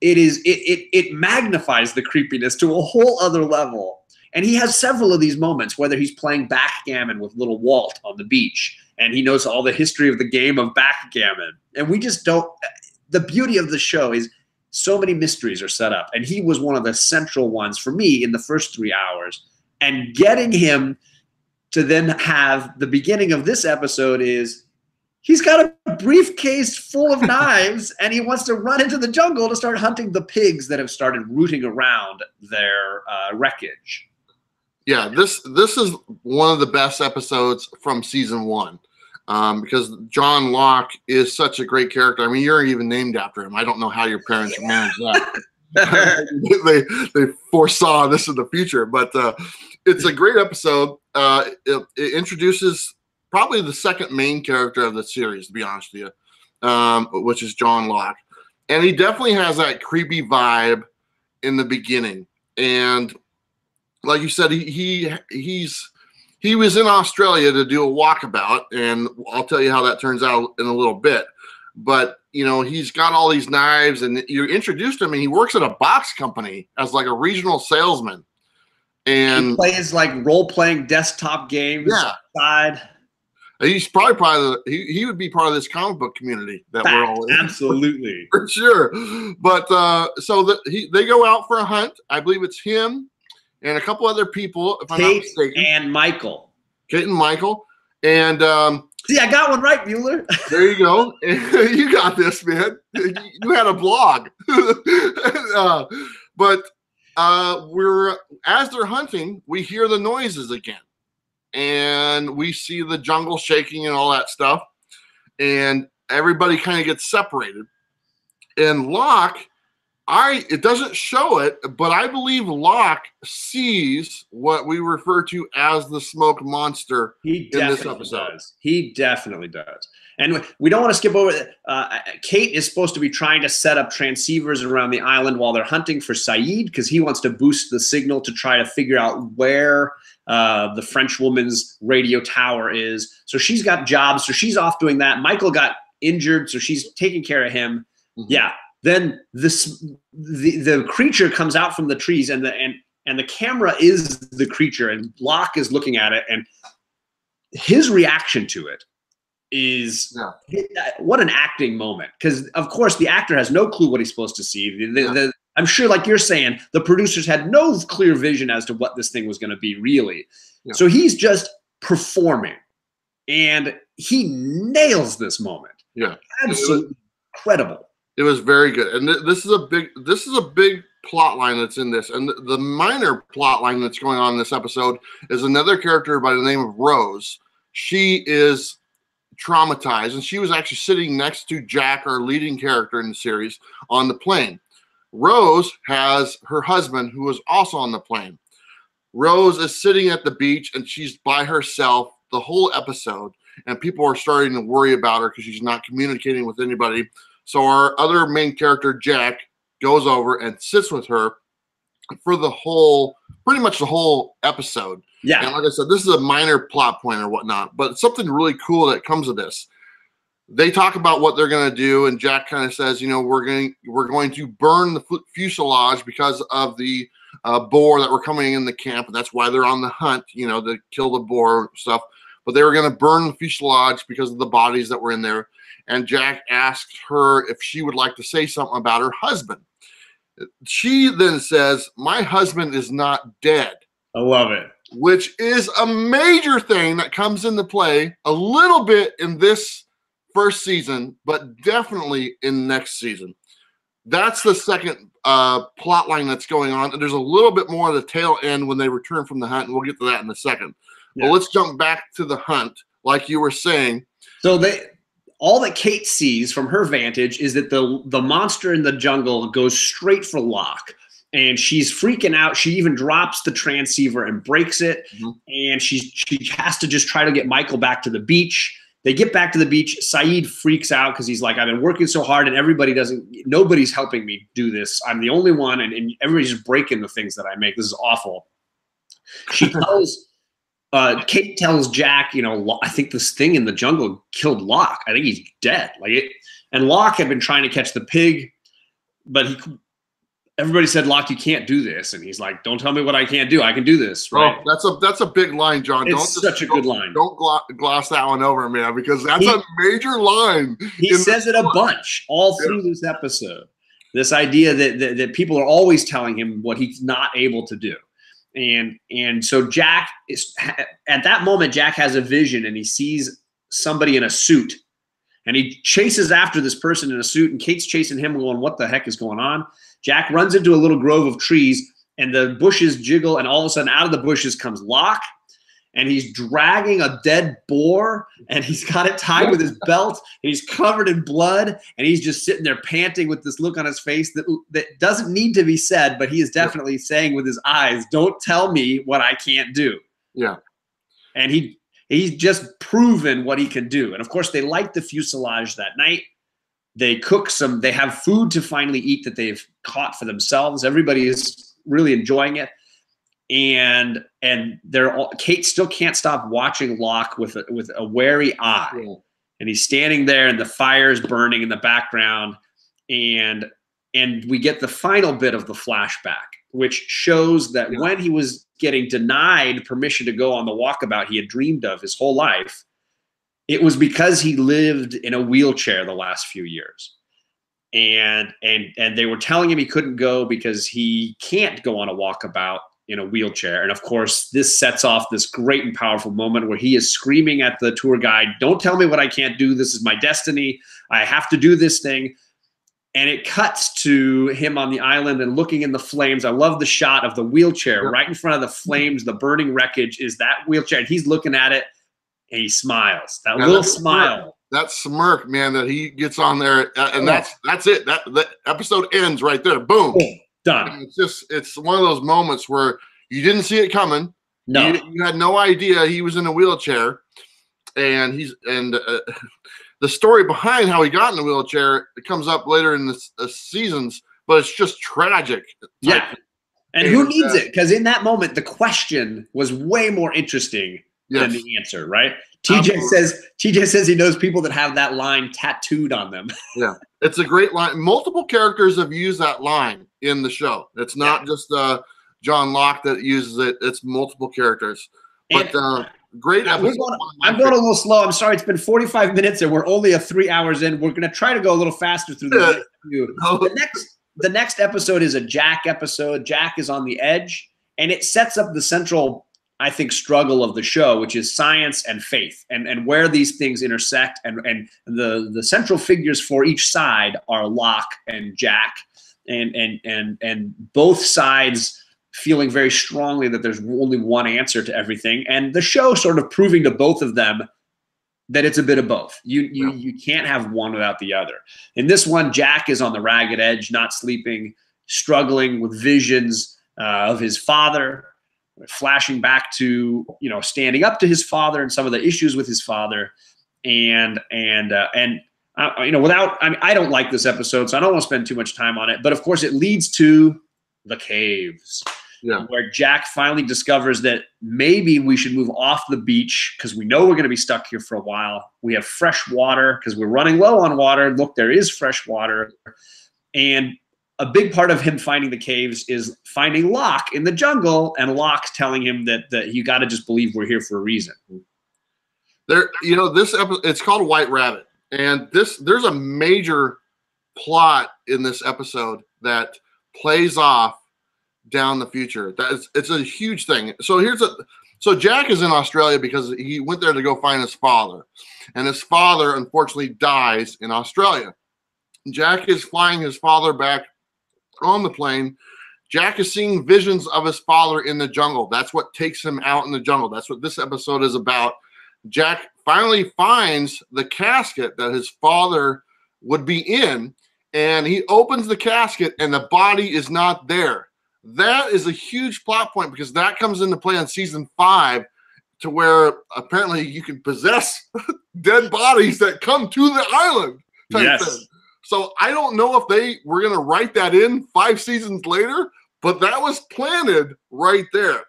It magnifies the creepiness to a whole other level. And he has several of these moments, whether he's playing backgammon with little Walt on the beach, and he knows all the history of the game of backgammon. And we just don't. The beauty of the show is so many mysteries are set up, and he was one of the central ones for me in the first 3 hours. And getting him to then have the beginning of this episode is he's got a briefcase full of knives, and he wants to run into the jungle to start hunting the pigs that have started rooting around their wreckage. Yeah, this is one of the best episodes from season 1. Because John Locke is such a great character. I mean, you're even named after him. I don't know how your parents managed that. they foresaw this in the future, but it's a great episode. It introduces probably the second main character of the series, to be honest with you, which is John Locke. And he definitely has that creepy vibe in the beginning. And like you said, he was in Australia to do a walkabout, and I'll tell you how that turns out in a little bit. But, you know, he's got all these knives, and you introduced him, and he works at a box company as like a regional salesman. And he plays like role-playing desktop games outside. He's probably he would be part of this comic book community that we're all in. Absolutely. For sure. But so they go out for a hunt. I believe it's him and a couple other people, if I'm not mistaken. Kate and Michael. Kate and Michael. And see, I got one right, Bueller. There you go. You got this, man. You had a blog. But as they're hunting, we hear the noises again. And we see the jungle shaking and all that stuff. And everybody kind of gets separated. And Locke, it doesn't show it, but I believe Locke sees what we refer to as the smoke monster in this episode. He definitely does. And we don't want to skip over Kate is supposed to be trying to set up transceivers around the island while they're hunting for Saeed, because he wants to boost the signal to try to figure out where the French woman's radio tower is. So she's got jobs, so she's off doing that. Michael got injured, so she's taking care of him. Mm-hmm. Yeah. Then the creature comes out from the trees, and the camera is the creature, and Locke is looking at it, and his reaction to it is what an acting moment, because of course the actor has no clue what he's supposed to see. I'm sure, like you're saying, the producers had no clear vision as to what this thing was going to be really. Yeah. So he's just performing, and he nails this moment. Yeah, absolutely incredible. It was very good, and this is a big plot line that's in this, and the minor plot line that's going on in this episode is another character by the name of Rose. She is traumatized, and she was actually sitting next to Jack, our leading character in the series, on the plane. Rose has her husband, who is also on the plane. Rose is sitting at the beach, and she's by herself the whole episode, and people are starting to worry about her because she's not communicating with anybody. So our other main character, Jack, goes over and sits with her for pretty much the whole episode. Yeah. And like I said, this is a minor plot point or whatnot, but it's something really cool that comes of this. They talk about what they're going to do, and Jack kind of says, you know, we're going to burn the fuselage because of the boar that were coming in the camp, and that's why they're on the hunt, you know, to kill the boar stuff. But they were going to burn the fuselage because of the bodies that were in there. And Jack asked her if she would like to say something about her husband. She then says, "My husband is not dead." I love it. Which is a major thing that comes into play a little bit in this first season, but definitely in next season. That's the second plot line that's going on. And there's a little bit more of the tail end when they return from the hunt, and we'll get to that in a second. Yeah. But let's jump back to the hunt, like you were saying. So all that Kate sees from her vantage is that the monster in the jungle goes straight for Locke. And she's freaking out. She even drops the transceiver and breaks it. And she has to just try to get Michael back to the beach. They get back to the beach. Saeed freaks out because he's like, I've been working so hard and nobody's helping me do this. I'm the only one, and everybody's just breaking the things that I make. This is awful. She tells, Kate tells Jack, I think this thing in the jungle killed Locke. I think he's dead. And Locke had been trying to catch the pig, but everybody said, Locke, you can't do this. And he's like, don't tell me what I can't do. I can do this. Right? Oh, that's a big line, John. It's such a good line. Don't gloss that one over, man, because that's a major line. He says it a bunch all through this episode. This idea that people are always telling him what he's not able to do. And so Jack is, at that moment, Jack has a vision and he sees somebody in a suit. And he chases after this person in a suit, and Kate's chasing him going, what the heck is going on? Jack runs into a little grove of trees, and the bushes jiggle, and all of a sudden out of the bushes comes Locke, and he's dragging a dead boar, and he's got it tied with his belt, and he's covered in blood, and he's just sitting there panting with this look on his face that doesn't need to be said, but he is definitely saying with his eyes, don't tell me what I can't do. Yeah. And he's just proven what he can do. And of course, they light the fuselage that night. They cook they have food to finally eat that they've caught for themselves. Everybody is really enjoying it. And Kate still can't stop watching Locke with a wary eye. Yeah. And he's standing there and the fire is burning in the background. And we get the final bit of the flashback, which shows that when he was getting denied permission to go on the walkabout he had dreamed of his whole life, it was because he lived in a wheelchair the last few years. And they were telling him he couldn't go because he can't go on a walkabout in a wheelchair. And of course, this sets off this great and powerful moment where he is screaming at the tour guide, don't tell me what I can't do. This is my destiny. I have to do this thing. And it cuts to him on the island and looking in the flames. I love the shot of the wheelchair right in front of the flames. The burning wreckage is that wheelchair. And he's looking at it and he smiles. That little smile. That smirk, man, that he gets on there. And that's it. That episode ends right there. Boom. Done. And it's one of those moments where you didn't see it coming. No. You had no idea he was in a wheelchair. And the story behind how he got in the wheelchair, it comes up later in the seasons, but it's just tragic. Yeah. And who needs it? Because in that moment, the question was way more interesting than the answer, right? TJ says he knows people that have that line tattooed on them. Yeah. It's a great line. Multiple characters have used that line in the show. It's not just John Locke that uses it. It's multiple characters. But great episode. I'm going a little slow. I'm sorry. It's been 45 minutes and we're only 3 hours in. We're going to try to go a little faster through the next few. The next episode is a Jack episode. Jack is on the edge, and it sets up the central, I think, struggle of the show, which is science and faith, and where these things intersect. And the central figures for each side are Locke and Jack, and both sides feeling very strongly that there's only one answer to everything, and the show sort of proving to both of them that it's a bit of both. You can't have one without the other. In this one, Jack is on the ragged edge, not sleeping, struggling with visions of his father, flashing back to standing up to his father and some of the issues with his father, I don't like this episode, so I don't want to spend too much time on it. But of course, it leads to the caves. Yeah. Where Jack finally discovers that maybe we should move off the beach because we know we're going to be stuck here for a while. We have fresh water because we're running low on water. Look, there is fresh water. And a big part of him finding the caves is finding Locke in the jungle, and Locke's telling him that you got to just believe we're here for a reason. This episode, it's called White Rabbit. And there's a major plot in this episode that plays off down the future. It's a huge thing. So Jack is in Australia because he went there to go find his father, and his father unfortunately dies in Australia. Jack is flying his father back on the plane. Jack is seeing visions of his father in the jungle. That's what takes him out in the jungle. That's what this episode is about. Jack finally finds the casket that his father would be in, and he opens the casket and the body is not there. That is a huge plot point because that comes into play on season 5 to where apparently you can possess dead bodies that come to the island type thing. So I don't know if they were going to write that in 5 seasons later, but that was planted right there.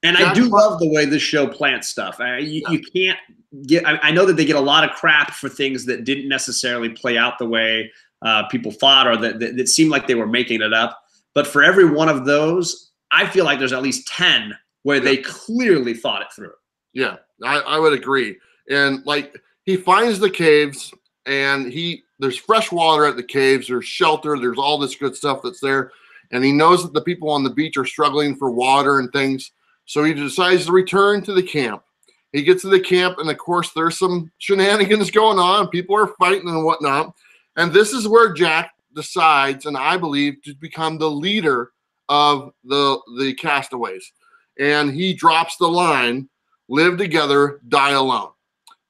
And I do love the way this show plants stuff. You can't get, I know that they get a lot of crap for things that didn't necessarily play out the way people thought, or that seemed like they were making it up. But for every one of those, I feel like there's at least 10 where they clearly thought it through. Yeah, I would agree. And like, he finds the caves, and there's fresh water at the caves, there's shelter, there's all this good stuff that's there. And he knows that the people on the beach are struggling for water and things. So he decides to return to the camp. He gets to the camp, and of course, there's some shenanigans going on. People are fighting and whatnot. And this is where Jack decides, and I believe, to become the leader of the castaways. And he drops the line, live together, die alone.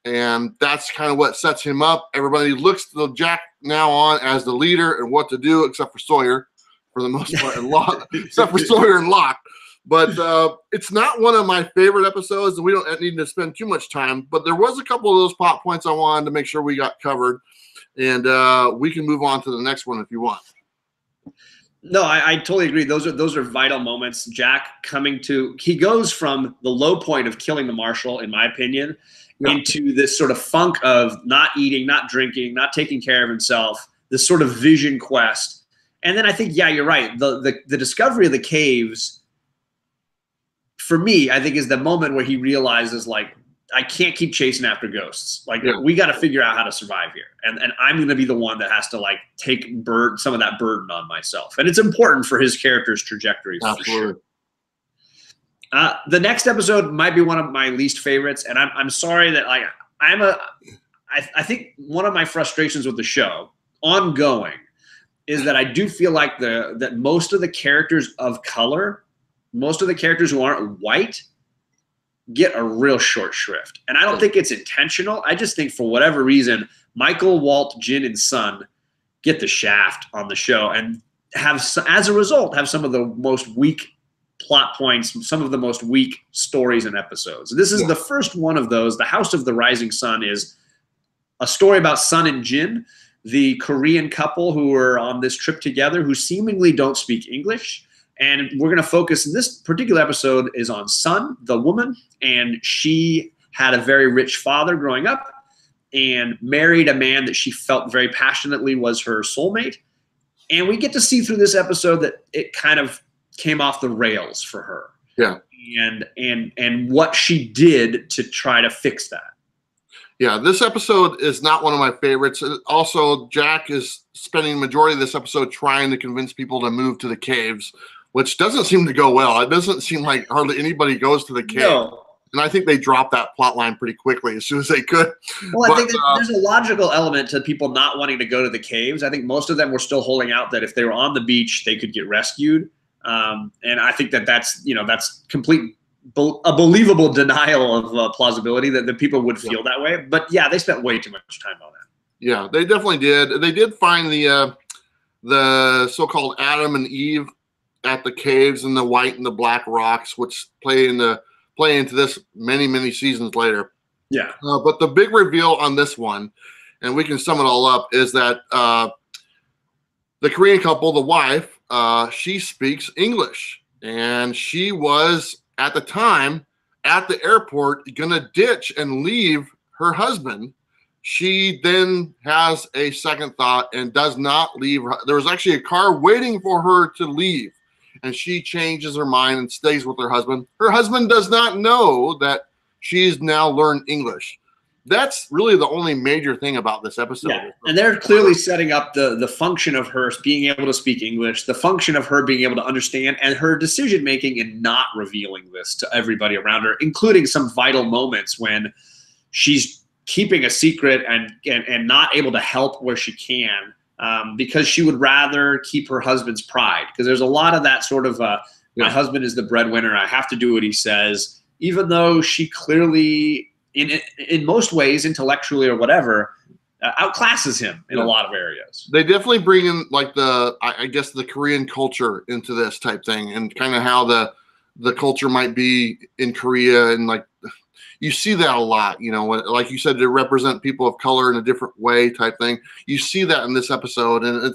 And that's kind of what sets him up. Everybody looks to Jack now on as the leader and what to do, except for Sawyer, for the most part, and Locke, except for Sawyer and Locke. But it's not one of my favorite episodes, and we don't need to spend too much time. But there was a couple of those plot points I wanted to make sure we got covered. And we can move on to the next one if you want. No, I totally agree. Those are vital moments. Jack he goes from the low point of killing the marshal, in my opinion, into this sort of funk of not eating, not drinking, not taking care of himself, this sort of vision quest. And then I think, yeah, you're right. The discovery of the caves, for me, I think is the moment where he realizes, like, I can't keep chasing after ghosts. Like, we got to figure out how to survive here. And I'm going to be the one that has to, like, take some of that burden on myself. And it's important for his character's trajectory. Absolutely. The next episode might be one of my least favorites. And I'm sorry that, like, I think one of my frustrations with the show ongoing is that I do feel like that most of the characters of color, most of the characters who aren't white, get a real short shrift. And I don't think it's intentional. I just think for whatever reason, Michael, Walt, Jin, and Sun get the shaft on the show and as a result, have some of the most weak plot points, some of the most weak stories and episodes. This is the first one of those. The House of the Rising Sun is a story about Sun and Jin, the Korean couple who are on this trip together who seemingly don't speak English. And we're going to focus in this particular episode is on Sun, the woman, and she had a very rich father growing up and married a man that she felt very passionately was her soulmate. And we get to see through this episode that it kind of came off the rails for her. Yeah. And what she did to try to fix that. Yeah, this episode is not one of my favorites. Also, Jack is spending the majority of this episode trying to convince people to move to the caves, which doesn't seem to go well. It doesn't seem like hardly anybody goes to the cave. No. And I think they dropped that plot line pretty quickly as soon as they could. Well, I think there's a logical element to people not wanting to go to the caves. I think most of them were still holding out that if they were on the beach, they could get rescued. And I think that's complete a believable denial of plausibility that the people would feel that way. But yeah, they spent way too much time on that. Yeah, they definitely did. They did find the so-called Adam and Eve at the caves and the white and the black rocks, which play into this many seasons later. Yeah. But the big reveal on this one, and we can sum it all up, is that the Korean couple, the wife, she speaks English, and she was at the time at the airport gonna ditch and leave her husband. She then has a second thought and does not leave. There was actually a car waiting for her to leave, and she changes her mind and stays with her husband. Her husband does not know that she's now learned English. That's really the only major thing about this episode. Yeah. And they're clearly setting up the function of her being able to speak English, the function of her being able to understand, and her decision-making in not revealing this to everybody around her, including some vital moments when she's keeping a secret and not able to help where she can because she would rather keep her husband's pride. Because there's a lot of that sort of, my husband is the breadwinner, I have to do what he says, even though she clearly in most ways, intellectually or whatever, outclasses him in a lot of areas. They definitely bring in like I guess the Korean culture into this type thing, and kind of how the culture might be in Korea, and like you see that a lot, you know, when, like you said, to represent people of color in a different way type thing. You see that in this episode, and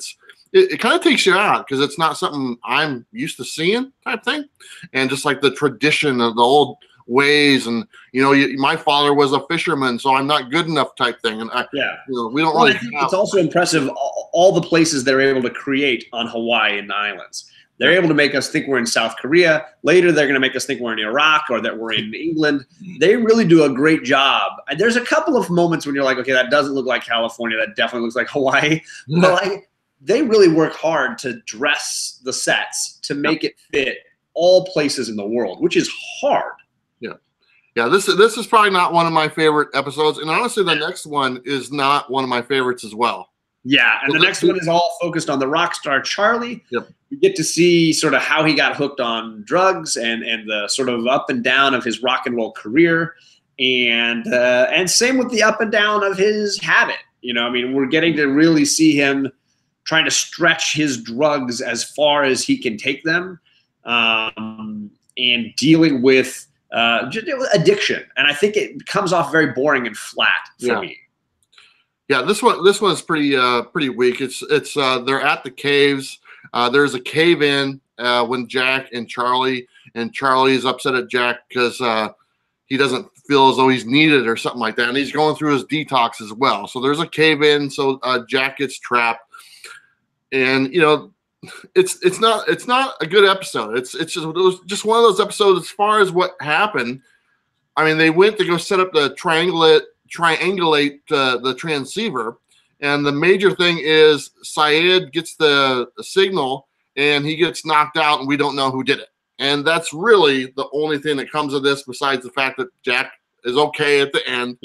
it kind of takes you out because it's not something I'm used to seeing type thing, and just like the tradition of the old ways, and you know, my father was a fisherman, so I'm not good enough type thing, and you know, we don't really. I think it's also impressive all the places they're able to create on Hawaii and the islands. They're able to make us think we're in South Korea. Later, they're going to make us think we're in Iraq or that we're in England. They really do a great job. And there's a couple of moments when you're like, okay, that doesn't look like California. That definitely looks like Hawaii. But like, they really work hard to dress the sets to make it fit all places in the world, which is hard. Yeah, this is probably not one of my favorite episodes. And honestly, the next one is not one of my favorites as well. Yeah, and the next one is all focused on the rock star Charlie. We get to see sort of how he got hooked on drugs and the sort of up and down of his rock and roll career, and same with the up and down of his habit. You know, I mean, we're getting to really see him trying to stretch his drugs as far as he can take them, and dealing with addiction. And I think it comes off very boring and flat for me. Yeah, this one is pretty weak. It's they're at the caves. There's a cave in when Jack and Charlie is upset at Jack because he doesn't feel as though he's needed or something like that, and he's going through his detox as well. So there's a cave in, so Jack gets trapped, and you know, it's not a good episode. It was just one of those episodes. As far as what happened, I mean, they went to go set up the triangulate the transceiver, and the major thing is Syed gets the signal and he gets knocked out, and we don't know who did it. And that's really the only thing that comes of this, besides the fact that Jack is okay at the end,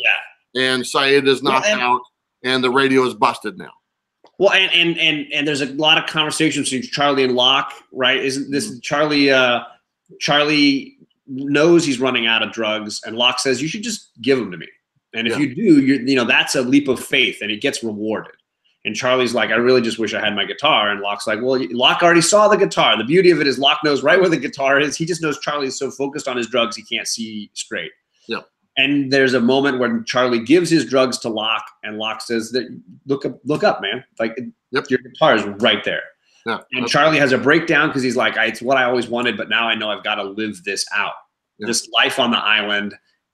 and Syed is knocked out, and the radio is busted now. Well, and there's a lot of conversations between Charlie and Locke, right? Isn't this Charlie? Charlie knows he's running out of drugs, and Locke says, "You should just give them to me." And if you do, you know, that's a leap of faith, and it gets rewarded. And Charlie's like, I really just wish I had my guitar. And Locke's like, well, Locke already saw the guitar. The beauty of it is Locke knows right where the guitar is. He just knows Charlie is so focused on his drugs he can't see straight. And there's a moment when Charlie gives his drugs to Locke, and Locke says, that look up, man. Like, your guitar is right there. And Charlie has a breakdown because he's like, it's what I always wanted, but now I know I've got to live this out. This life on the island,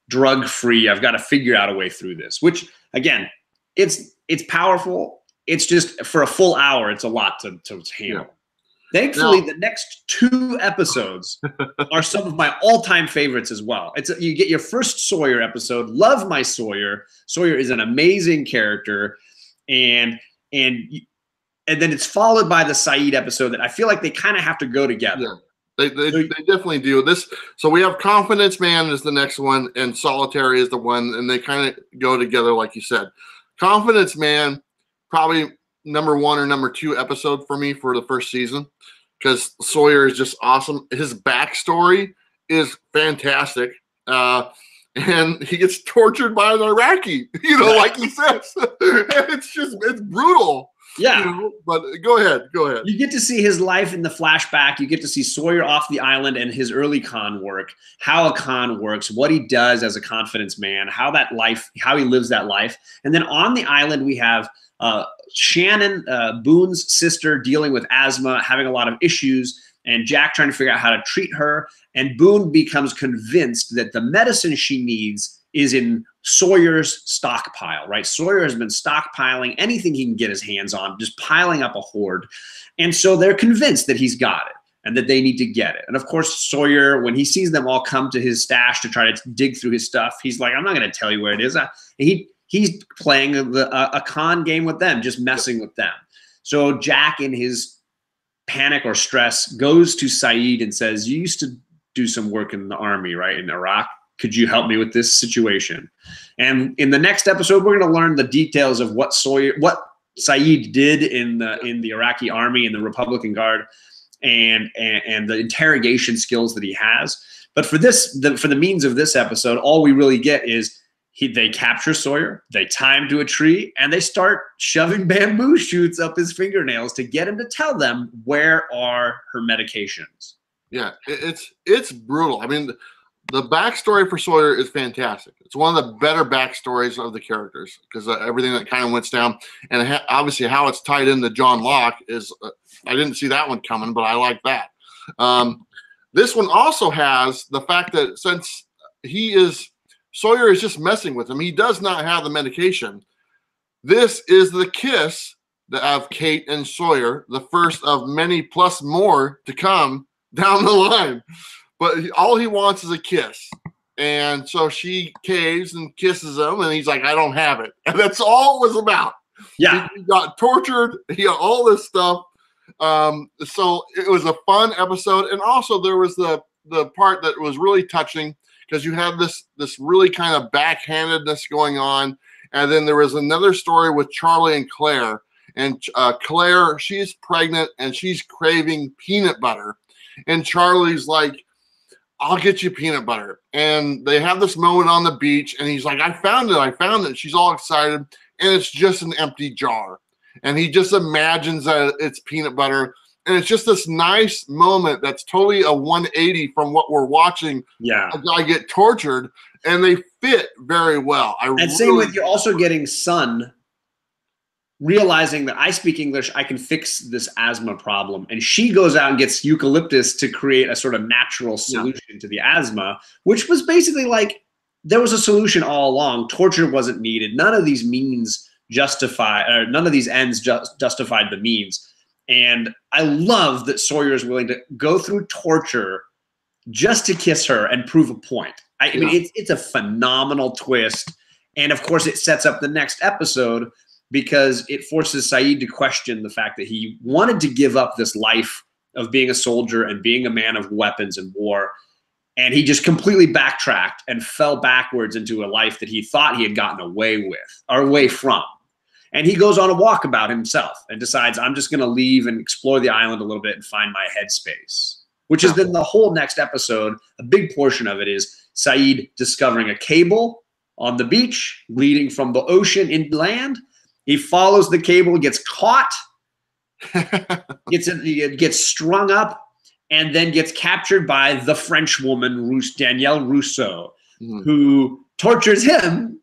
drug-free. I've got to figure out a way through this, which, again, it's powerful. It's just for a full hour, it's a lot to handle. Thankfully, the next 2 episodes are some of my all-time favorites as well. You get your first Sawyer episode. Love my Sawyer. Sawyer is an amazing character, and then it's followed by the Saeed episode that I feel like they kind of have to go together. They definitely do this. So we have Confidence Man is the next one, and Solitary is the one, and they kind of go together, like you said. Confidence Man, probably number 1 or number 2 episode for me for the first season, because Sawyer is just awesome. His backstory is fantastic. And he gets tortured by an Iraqi, you know, like he says. It's brutal. You know, but go ahead. You get to see his life in the flashback. You get to see Sawyer off the island and his early con work, how a con works, what he does as a confidence man, how he lives that life. And then on the island, we have Shannon, Boone's sister, dealing with asthma, having a lot of issues, and Jack trying to figure out how to treat her. And Boone becomes convinced that the medicine she needs is in Sawyer's stockpile, right? Sawyer has been stockpiling anything he can get his hands on, just piling up a hoard. And so they're convinced that he's got it and that they need to get it. And of course, Sawyer, when he sees them all come to his stash to try to dig through his stuff, he's like, I'm not going to tell you where it is. He's playing a con game with them, just messing with them. So Jack, in his panic or stress, goes to Saeed and says, you used to do some work in the army, right, in Iraq? Could you help me with this situation? And in the next episode, we're going to learn the details of what Saeed did in the Iraqi army and the Republican Guard, and the interrogation skills that he has. But for the means of this episode, all we really get is They capture Sawyer, they tie him to a tree, and they start shoving bamboo shoots up his fingernails to get him to tell them where are her medications. Yeah, it's brutal. I mean, the backstory for Sawyer is fantastic. It's one of the better backstories of the characters because everything that kind of went down, and obviously how it's tied into John Locke is I didn't see that one coming, but I like that. This one also has the fact that since Sawyer is just messing with him, he does not have the medication. This is the kiss of Kate and Sawyer, the first of many plus more to come down the line. But all he wants is a kiss. And so she caves and kisses him, and he's like, I don't have it. And that's all it was about. Yeah. He got tortured. He got all this stuff. So it was a fun episode. And also there was the part that was really touching because you have this really kind of backhandedness going on. And then there was another story with Charlie and Claire. And Claire, she's pregnant and she's craving peanut butter. And Charlie's like, I'll get you peanut butter. And they have this moment on the beach and he's like, I found it. She's all excited. And it's just an empty jar. And he just imagines that it's peanut butter. And it's just this nice moment that's totally a 180 from what we're watching. Yeah. A guy get tortured, and they fit very well. Same with you also getting Sun realizing that I speak English, I can fix this asthma problem. And she goes out and gets eucalyptus to create a sort of natural solution to the asthma, which was basically like there was a solution all along. Torture wasn't needed. None of these means none of these ends justified the means. And I love that Sawyer is willing to go through torture just to kiss her and prove a point. I mean, it's a phenomenal twist. And of course, it sets up the next episode because it forces Saeed to question the fact that he wanted to give up this life of being a soldier and being a man of weapons and war. And he just completely backtracked and fell backwards into a life that he thought he had gotten away from. And he goes on a walk about himself and decides, I'm just going to leave and explore the island a little bit and find my headspace, which is then the whole next episode. A big portion of it is Saeed discovering a cable on the beach leading from the ocean inland. He follows the cable, gets caught, gets strung up, and then gets captured by the French woman, Danielle Rousseau, who tortures him,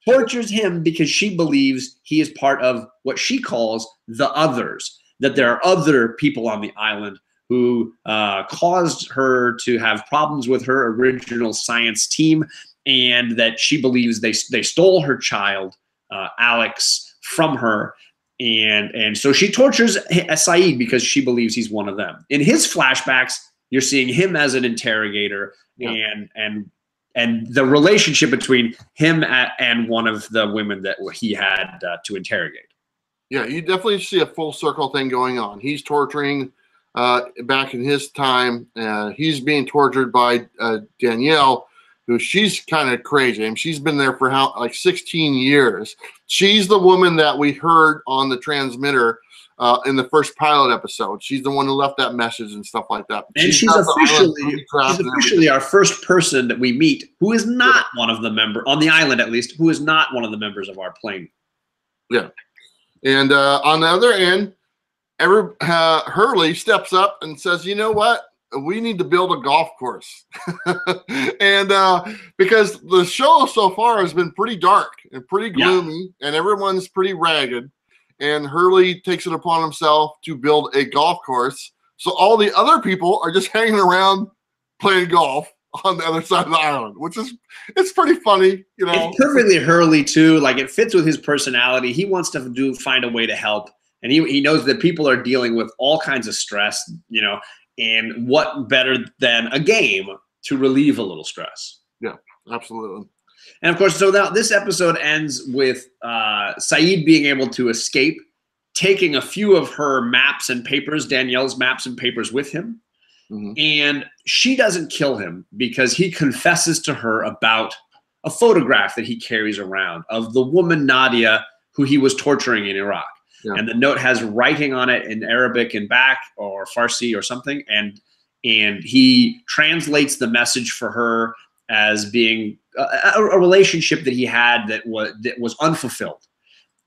tortures him because she believes he is part of what she calls the others, that there are other people on the island who caused her to have problems with her original science team, and that she believes they stole her child, Alex, from her. And so she tortures Saeed because she believes he's one of them. In his flashbacks, you're seeing him as an interrogator, and the relationship between him and one of the women that he had to interrogate. Yeah, you definitely see a full circle thing going on. He's torturing back in his time. He's being tortured by Danielle, who she's kind of crazy. I mean, she's been there for like 16 years. She's the woman that we heard on the transmitter in the first pilot episode. She's the one who left that message and stuff like that. And she's officially our first person that we meet who is not one of the members, on the island at least, who is not one of the members of our plane. Yeah. And on the other end, Hurley steps up and says, you know what? We need to build a golf course. And because the show so far has been pretty dark and pretty gloomy, and everyone's pretty ragged, and Hurley takes it upon himself to build a golf course. So all the other people are just hanging around playing golf on the other side of the island, which is, it's pretty funny, you know. It's perfectly Hurley too. Like, it fits with his personality. He wants to find a way to help. And he knows that people are dealing with all kinds of stress, you know, and what better than a game to relieve a little stress. Yeah, absolutely. And of course, so now this episode ends with Saeed being able to escape, taking a few of her maps and papers, Danielle's maps and papers, with him. And she doesn't kill him because he confesses to her about a photograph that he carries around of the woman Nadia who he was torturing in Iraq. And the note has writing on it in Arabic in back, or Farsi or something. And he translates the message for her as being a relationship that he had that was unfulfilled.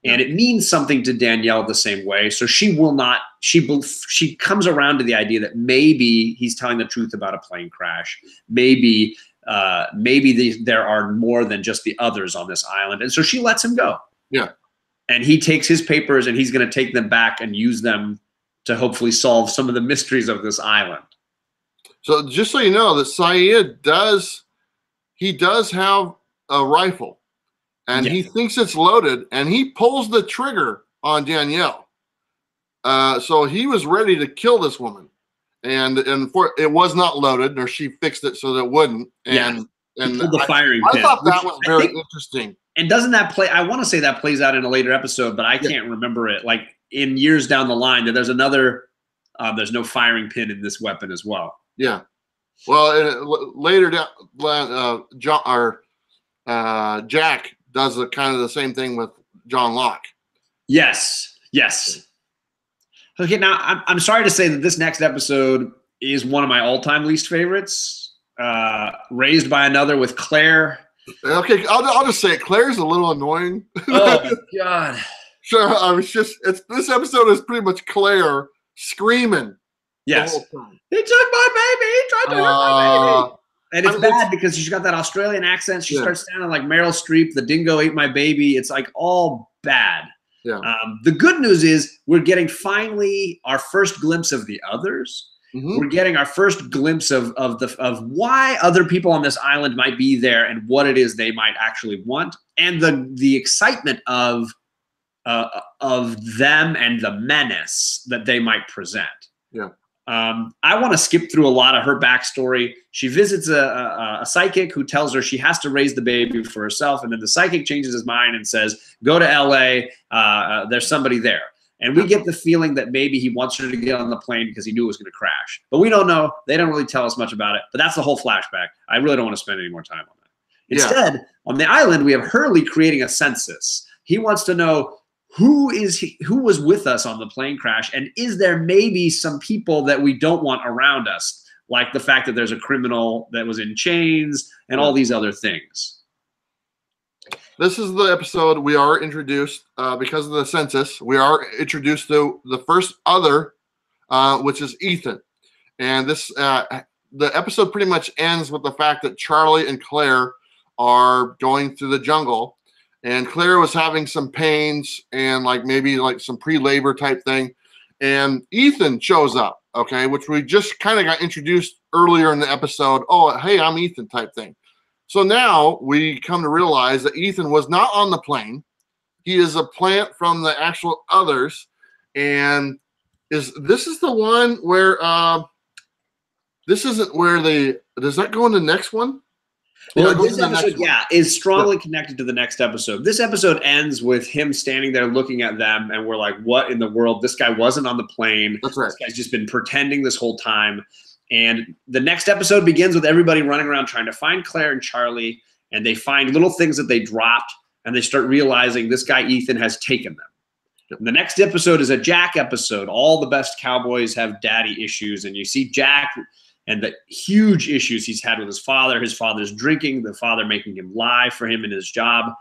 And it means something to Danielle the same way. So she will not, she comes around to the idea that maybe he's telling the truth about a plane crash. Maybe there are more than just the others on this island. And so she lets him go. Yeah. And he takes his papers and he's going to take them back and use them to hopefully solve some of the mysteries of this island. So just so you know, that Syed does have a rifle. And he thinks it's loaded, and he pulls the trigger on Danielle. So he was ready to kill this woman, and it was not loaded, or she fixed it so that it wouldn't. And pulled the firing pin. I thought that was very interesting. And doesn't that play? I want to say that plays out in a later episode, but I can't remember it. Like in years down the line, that there's another. There's no firing pin in this weapon as well. Yeah. Well, later down, Jack does kind of the same thing with John Locke. Yes. Okay, now I'm sorry to say that this next episode is one of my all-time least favorites. Raised by Another with Claire. Okay, I'll just say it. Claire's a little annoying. Oh my God. Sure, this episode is pretty much Claire screaming. Yes. The whole time. He took my baby. He tried to hurt my baby. And it's bad because she's got that Australian accent. She starts sounding like Meryl Streep. The dingo ate my baby. It's like all bad. Yeah. The good news is we're getting finally our first glimpse of the others. Mm-hmm. We're getting our first glimpse of why other people on this island might be there and what it is they might actually want, and the excitement of them and the menace that they might present. Yeah. I want to skip through a lot of her backstory. She visits a psychic who tells her she has to raise the baby for herself. And then the psychic changes his mind and says, go to LA. There's somebody there. And we get the feeling that maybe he wants her to get on the plane because he knew it was going to crash. But we don't know. They don't really tell us much about it. But that's the whole flashback. I really don't want to spend any more time on that. Instead, on the island, we have Hurley creating a census. He wants to know who was with us on the plane crash, and is there maybe some people that we don't want around us, like the fact that there's a criminal that was in chains and all these other things. This is the episode we are introduced because of the census. We are introduced to the first other, which is Ethan, and this the episode pretty much ends with the fact that Charlie and Claire are going through the jungle. And Claire was having some pains and maybe some pre-labor type thing. And Ethan shows up, okay, which we just kind of got introduced earlier in the episode. Oh, hey, I'm Ethan type thing. So now we come to realize that Ethan was not on the plane. He is a plant from the actual others. And this is the one where this isn't where does that go in the next one? Well, this episode, is strongly connected to the next episode. This episode ends with him standing there looking at them, and we're like, what in the world? This guy wasn't on the plane. That's right. This guy's just been pretending this whole time. And the next episode begins with everybody running around trying to find Claire and Charlie, and they find little things that they dropped, and they start realizing this guy Ethan has taken them. Yep. And the next episode is a Jack episode. All the best cowboys have daddy issues, and you see Jack and the huge issues he's had with his father. His father's drinking, the father making him lie for him in his job.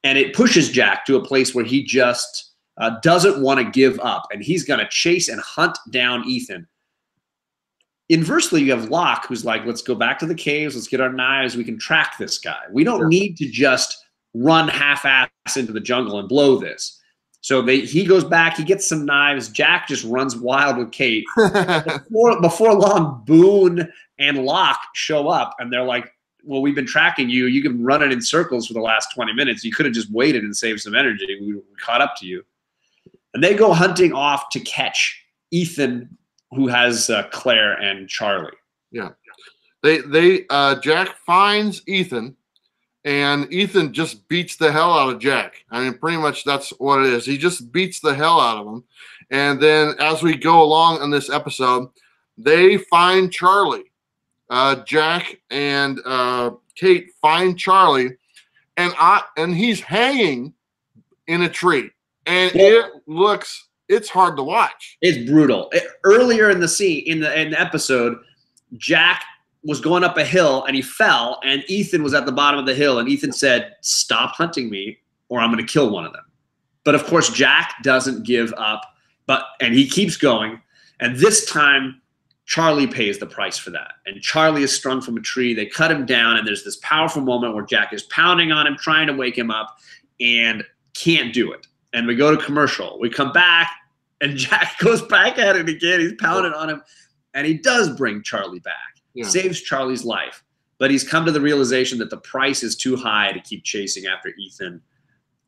And it pushes Jack to a place where he just doesn't want to give up. And he's going to chase and hunt down Ethan. Inversely, you have Locke, who's like, let's go back to the caves. Let's get our knives. We can track this guy. We don't need to just run half-ass into the jungle and blow this. So he goes back, he gets some knives. Jack just runs wild with Kate. Before long, Boone and Locke show up, and they're like, well, we've been tracking you. You've been running in circles for the last 20 minutes. You could have just waited and saved some energy. We caught up to you. And they go hunting off to catch Ethan, who has Claire and Charlie. Yeah. Jack finds Ethan. And Ethan just beats the hell out of Jack. I mean, pretty much that's what it is. He just beats the hell out of him. And then as we go along in this episode, they find Charlie. Jack and Kate find Charlie, and he's hanging in a tree. And it's hard to watch. It's brutal. Earlier in the scene, in the episode, Jack was going up a hill and he fell, and Ethan was at the bottom of the hill, and Ethan said, "Stop hunting me or I'm going to kill one of them." But of course, Jack doesn't give up, and he keeps going. And this time, Charlie pays the price for that. And Charlie is strung from a tree. They cut him down, and there's this powerful moment where Jack is pounding on him, trying to wake him up, and can't do it. And we go to commercial. We come back, and Jack goes back at it again. He's pounding on him, and he does bring Charlie back. Yeah. Saves Charlie's life. But he's come to the realization that the price is too high to keep chasing after Ethan.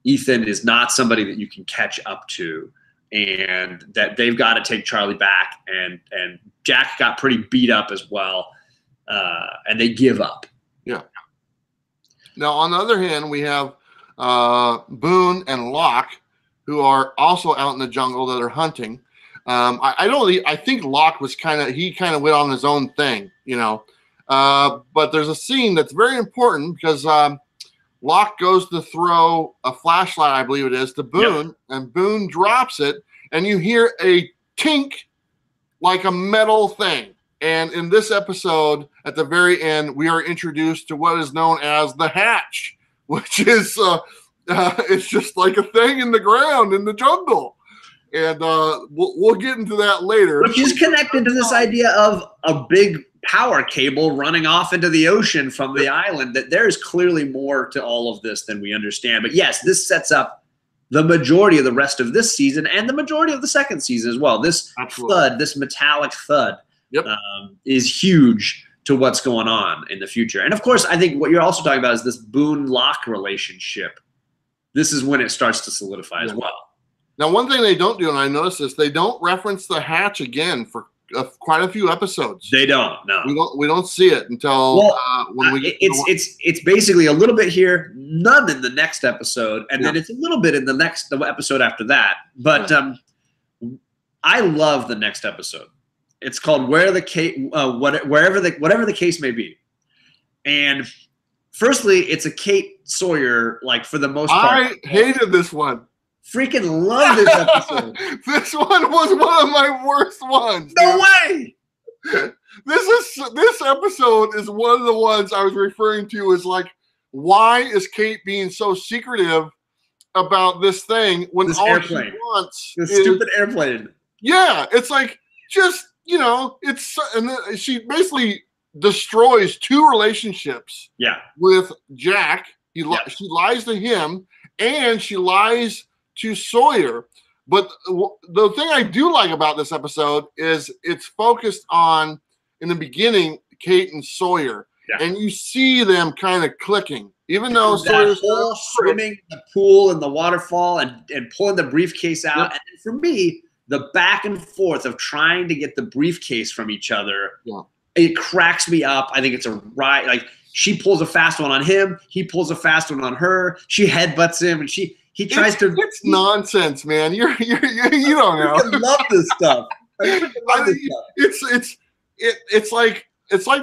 Ethan is not somebody that you can catch up to, and that they've got to take Charlie back. And Jack got pretty beat up as well, and they give up. Yeah. Now, on the other hand, we have Boone and Locke, who are also out in the jungle that are hunting. I think Locke was kind of went on his own thing, you know. But there's a scene that's very important because Locke goes to throw a flashlight, I believe it is, to Boone, yep. And Boone drops it, and you hear a tink like a metal thing. And in this episode, at the very end, we are introduced to what is known as the hatch, which is it's just like a thing in the ground in the jungle. And we'll get into that later. Which is connected to this idea of a big power cable running off into the ocean from the island, that there's clearly more to all of this than we understand. But yes, this sets up the majority of the rest of this season and the majority of the second season as well. This thud, this metallic thud, yep. Is huge to what's going on in the future. And of course, I think what you're also talking about is this Boone-Locke relationship. This is when it starts to solidify as well. Now, one thing they don't do, and I noticed this, they don't reference the hatch again for quite a few episodes. They don't. No, we don't see it until when we get. It's basically a little bit here, none in the next episode, and then it's a little bit in the next episode after that. But I love the next episode. It's called whatever the case may be, and firstly, it's a Kate Sawyer, like, for the most part. I hated this one. Freaking love this episode. This one was one of my worst ones. No way. This episode is one of the ones I was referring to as, like, why is Kate being so secretive about this thing when this all airplane. She wants this stupid airplane. Yeah, it's like, just, you know, and she basically destroys two relationships. Yeah. With Jack. She lies to him, and she lies to Sawyer. But the thing I do like about this episode is it's focused on, in the beginning, Kate and Sawyer. Yeah. And you see them kind of clicking. Even though Sawyer's whole swimming in the pool and the waterfall and pulling the briefcase out. Yep. And for me, the back and forth of trying to get the briefcase from each other, it cracks me up. I think it's a right. Like, she pulls a fast one on him. He pulls a fast one on her. She headbutts him, and he tries to. It's nonsense, man. You don't know. I love this stuff. It's like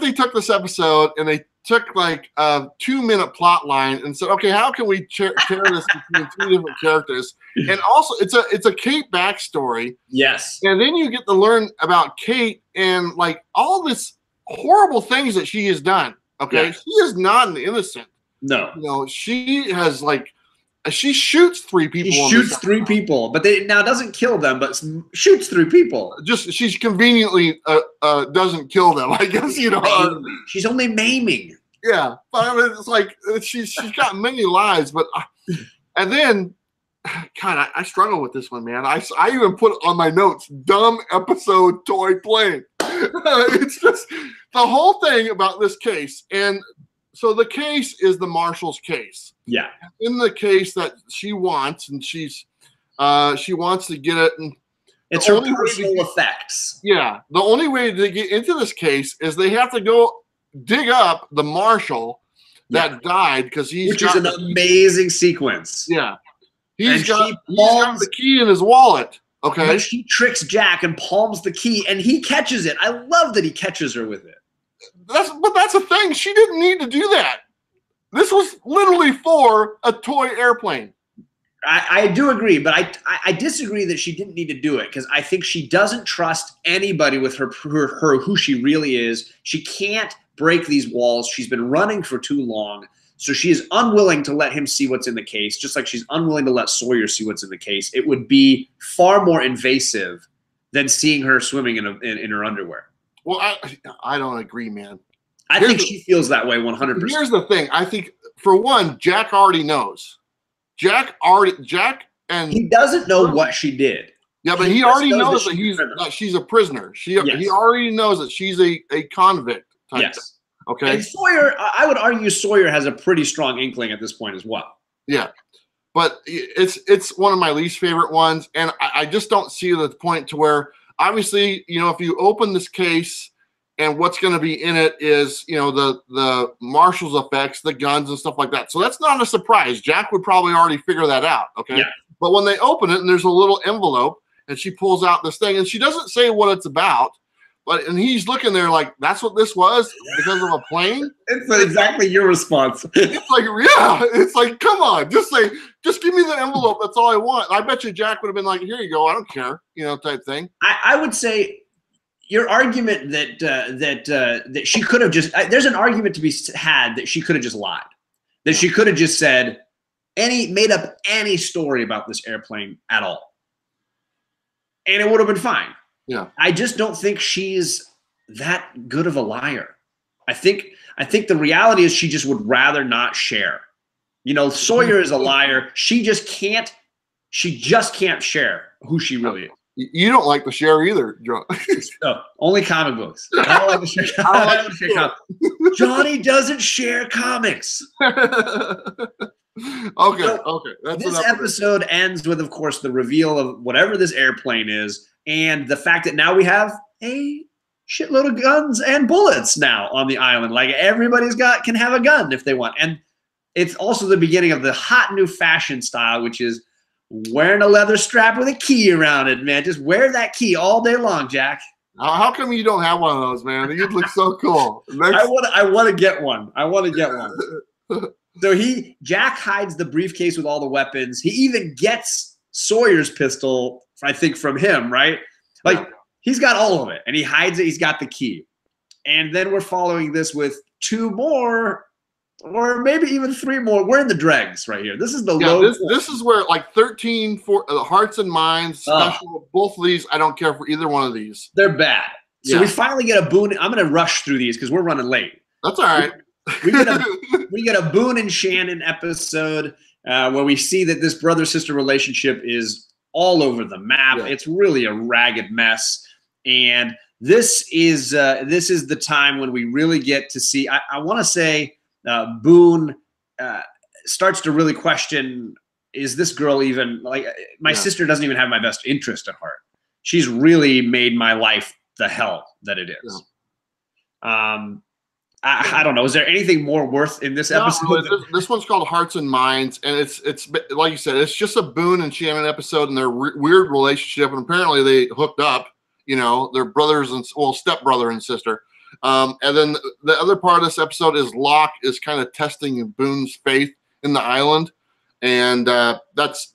they took this episode and they took like a 2-minute plot line and said, okay, how can we tear this between two different characters? And also, it's a Kate backstory. Yes. And then you get to learn about Kate and, like, all this horrible things that she has done. Okay, yeah. She is not an innocent. No. You know, she has, like, she shoots 3 people. She shoots 3 people, but now doesn't kill them, but shoots 3 people. Just she's conveniently doesn't kill them, I guess, you know. She's only maiming. Yeah, but I mean, it's like she's got many lives, but and then, God, I struggle with this one, man. I even put on my notes, dumb episode toy plane. It's just the whole thing about this case. And so the case is the Marshall's case. Yeah. In the case that she wants, and she wants to get it. And it's her personal effects. Yeah. The only way to get into this case is they have to go dig up the Marshall that died, because which is an amazing sequence. Yeah. He's got the key in his wallet. Okay. But she tricks Jack and palms the key, and he catches it. I love that he catches her with it. But that's the thing. She didn't need to do that. This was literally for a toy airplane. I do agree, but I disagree that she didn't need to do it, because I think she doesn't trust anybody with her who she really is. She can't break these walls. She's been running for too long. So she is unwilling to let him see what's in the case, just like she's unwilling to let Sawyer see what's in the case. It would be far more invasive than seeing her swimming in her underwear. Well, I don't agree, man. I think she feels that way 100%. Here's the thing. I think, for one, Jack already knows. Jack and he doesn't know what she did. Yeah, but he already knows that she's a prisoner. He already knows that she's a convict type. Yes. Okay. And Sawyer, I would argue Sawyer has a pretty strong inkling at this point as well. Yeah. But it's one of my least favorite ones. And I just don't see the point to where, obviously, you know, if you open this case and what's going to be in it is, you know, the marshal's effects, the guns and stuff like that. So that's not a surprise. Jack would probably already figure that out. Okay. Yeah. But when they open it and there's a little envelope and she pulls out this thing and she doesn't say what it's about, and he's looking there like, that's what this was because of a plane? It's exactly your response. It's like, yeah, it's like, come on, just give me the envelope. That's all I want. I bet you Jack would have been like, here you go, I don't care, you know, type thing. I would say your argument that she could have just, there's an argument to be had that she could have just lied. That she could have just said, made up any story about this airplane at all. And it would have been fine. Yeah. I just don't think she's that good of a liar. I think the reality is she just would rather not share. You know, Sawyer is a liar. She just can't share who she really is. You don't like to share either, John. No, only comic books. I don't like to share. I don't like to share comics. Johnny doesn't share comics. Okay. This episode ends with, of course, the reveal of whatever this airplane is, and the fact that now we have a shitload of guns and bullets now on the island. Like everybody's can have a gun if they want. And it's also the beginning of the hot new fashion style, which is wearing a leather strap with a key around it, man. Just wear that key all day long, Jack. How come you don't have one of those, man? You'd look so cool. I want to get one. I want to get one. So Jack hides the briefcase with all the weapons. He even gets Sawyer's pistol, I think, from him, right? Like, he's got all of it, and he hides it. He's got the key. And then we're following this with 2 more, or maybe even 3 more. We're in the dregs right here. This is the low. This is where, like, 13 for Hearts and Minds, special, both of these, I don't care for either one of these. They're bad. So we finally get a Boone. I'm going to rush through these because we're running late. That's all right. We get a Boone and Shannon episode where we see that this brother-sister relationship is all over the map. Yeah. It's really a ragged mess, and this is the time when we really get to see. I want to say Boone starts to really question: is this girl even like my sister? Doesn't even have my best interest at heart. She's really made my life the hell that it is. Yeah. I don't know. Is there anything more worth in this episode? No, this one's called Hearts and Minds, and it's like you said, it's just a Boone and Shannon episode and their weird relationship, and apparently they hooked up. You know, they're brothers and stepbrother and sister. And then the other part of this episode is Locke is kind of testing Boone's faith in the island, and that's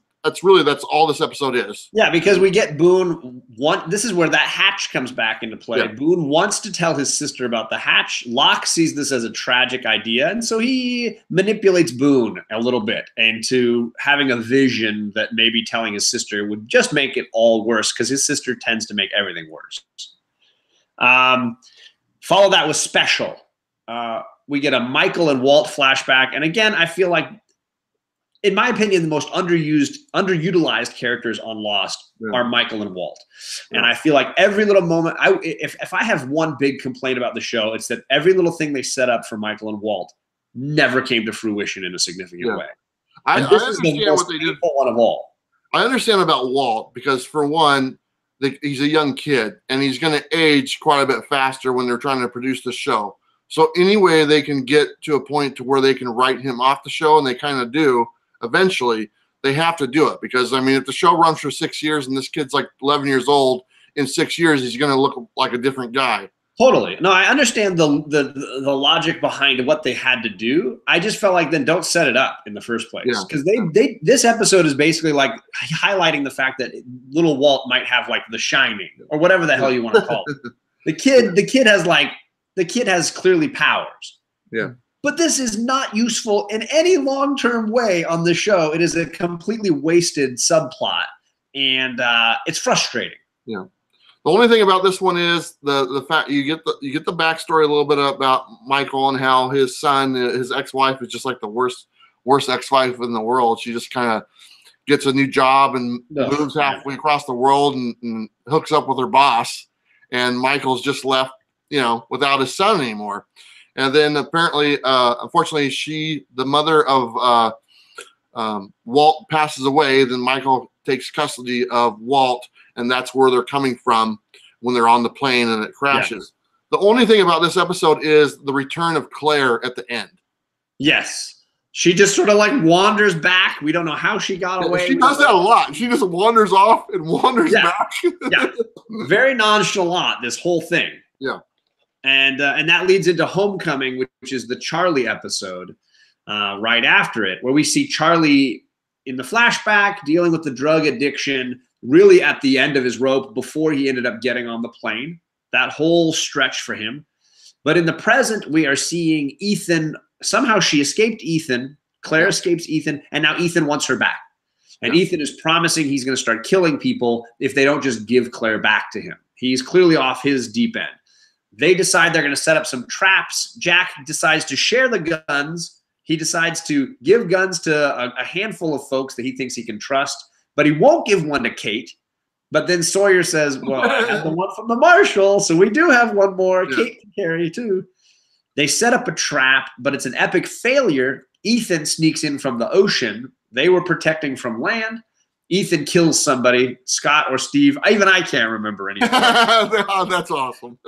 all this episode is. Yeah, because we get Boone. This is where that hatch comes back into play. Yeah. Boone wants to tell his sister about the hatch. Locke sees this as a tragic idea, and so he manipulates Boone a little bit into having a vision that maybe telling his sister would just make it all worse because his sister tends to make everything worse. Follow that with Special. We get a Michael and Walt flashback, and again, I feel like, in my opinion, the most underutilized characters on Lost are Michael and Walt. Yeah. And I feel like every little moment, if I have one big complaint about the show, it's that every little thing they set up for Michael and Walt never came to fruition in a significant way. I understand what they did. One of all. I understand about Walt because, for one, he's a young kid, and he's going to age quite a bit faster when they're trying to produce the show. So any way they can get to a point to where they can write him off the show, and they kind of do, eventually they have to do it because, I mean, if the show runs for 6 years and this kid's like 11 years old, in 6 years he's going to look like a different guy. Totally. No, I understand the logic behind what they had to do. I just felt like then don't set it up in the first place because this episode is basically like highlighting the fact that little Walt might have like the Shining or whatever the hell you want to call it. The kid has like the kid has clearly powers. Yeah. But this is not useful in any long-term way on the show. It is a completely wasted subplot, and it's frustrating. Yeah. The only thing about this one is the fact you get the backstory a little bit about Michael and how his son, his ex-wife, is just like the worst ex-wife in the world. She just kind of gets a new job and moves halfway across the world and hooks up with her boss, and Michael's just left, without his son anymore. And then apparently, unfortunately, the mother of Walt passes away. Then Michael takes custody of Walt, and that's where they're coming from when they're on the plane and it crashes. Yeah. The only thing about this episode is the return of Claire at the end. Yes. She just sort of like wanders back. We don't know how she got away. She does that a lot. She just wanders off and wanders back. Yeah. Very nonchalant, this whole thing. Yeah. And that leads into Homecoming, which is the Charlie episode right after it, where we see Charlie in the flashback dealing with the drug addiction, really at the end of his rope before he ended up getting on the plane. That whole stretch for him. But in the present, we are seeing Ethan. Somehow she escaped Ethan. Claire escapes Ethan, and now Ethan wants her back. And Ethan is promising he's going to start killing people if they don't just give Claire back to him. He's clearly off his deep end. They decide they're going to set up some traps. Jack decides to share the guns. He decides to give guns to a handful of folks that he thinks he can trust, but he won't give one to Kate. But then Sawyer says, well, I have the one from the marshal, so we do have one more. Yeah. Kate can carry too. They set up a trap, but it's an epic failure. Ethan sneaks in from the ocean. They were protecting from land. Ethan kills somebody, Scott or Steve. Even I can't remember anything. That's awesome.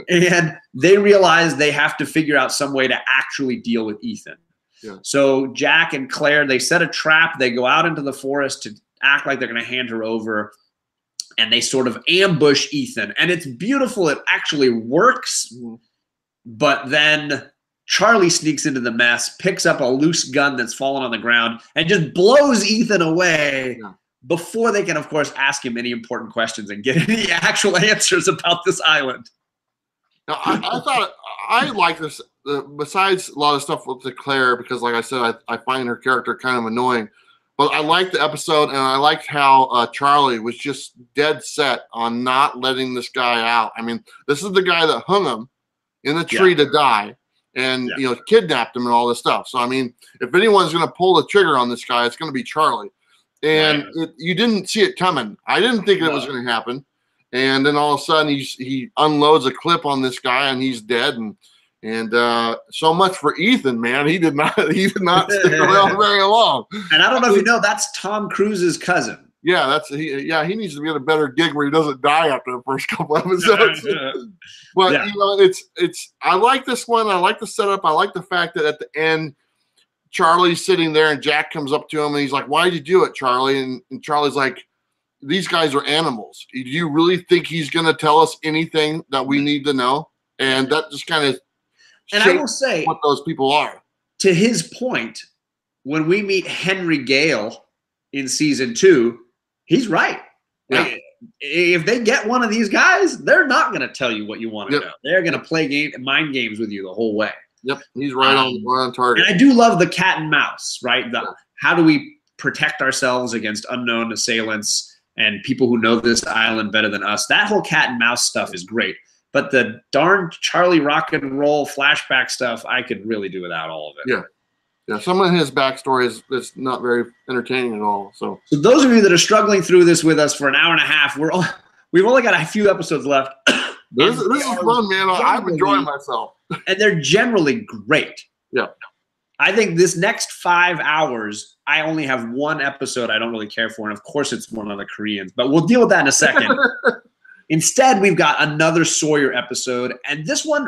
And they realize they have to figure out some way to actually deal with Ethan. Yeah. So Jack and Claire, they set a trap. They go out into the forest to act like they're going to hand her over. And they sort of ambush Ethan. And it's beautiful. It actually works. But then Charlie sneaks into the mess, picks up a loose gun that's fallen on the ground, and just blows Ethan away before they can, of course, ask him any important questions and get any actual answers about this island. Now, I thought I like this, besides a lot of stuff with Claire, because like I said, I find her character kind of annoying. But I liked the episode, and I liked how Charlie was just dead set on not letting this guy out. I mean, this is the guy that hung him in the tree to die. And, kidnapped him and all this stuff. So, I mean, if anyone's going to pull the trigger on this guy, it's going to be Charlie. And you didn't see it coming. I didn't think it was going to happen. And then all of a sudden, he unloads a clip on this guy, and he's dead. And so much for Ethan, man. He did not stick around very long. And I don't know if you know, that's Tom Cruise's cousin. Yeah, he needs to be at a better gig where he doesn't die after the first couple episodes. But it's I like this one. I like the setup. I like the fact that at the end, Charlie's sitting there and Jack comes up to him and he's like, "Why did you do it, Charlie?" And Charlie's like, "These guys are animals. Do you really think he's going to tell us anything that we need to know?" And that just kind of I will say what those people are. To his point, when we meet Henry Gale in season 2. He's right. Yeah. Like, if they get one of these guys, they're not going to tell you what you want to know. They're going to play mind games with you the whole way. Yep, he's right on target. And I do love the cat and mouse, right? How do we protect ourselves against unknown assailants and people who know this island better than us? That whole cat and mouse stuff is great. But the darn Charlie rock and roll flashback stuff, I could really do without all of it. Yeah. Yeah, some of his backstory is not very entertaining at all. So those of you that are struggling through this with us for an hour and a half, we've only got a few episodes left. This is fun, man. I'm enjoying myself. And they're generally great. Yeah. I think this next 5 hours, I only have one episode I don't really care for, and of course it's one of the Koreans, but we'll deal with that in a second. Instead, we've got another Sawyer episode, and this one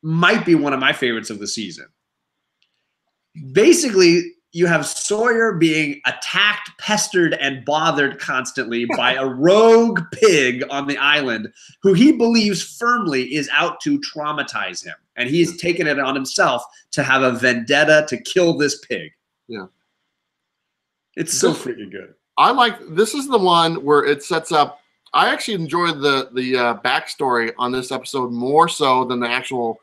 might be one of my favorites of the season. Basically, you have Sawyer being attacked, pestered, and bothered constantly by a rogue pig on the island who he believes firmly is out to traumatize him. And he's taken it on himself to have a vendetta to kill this pig. Yeah. It's so freaking good. This is the one where it sets up I actually enjoyed the backstory on this episode more so than the actual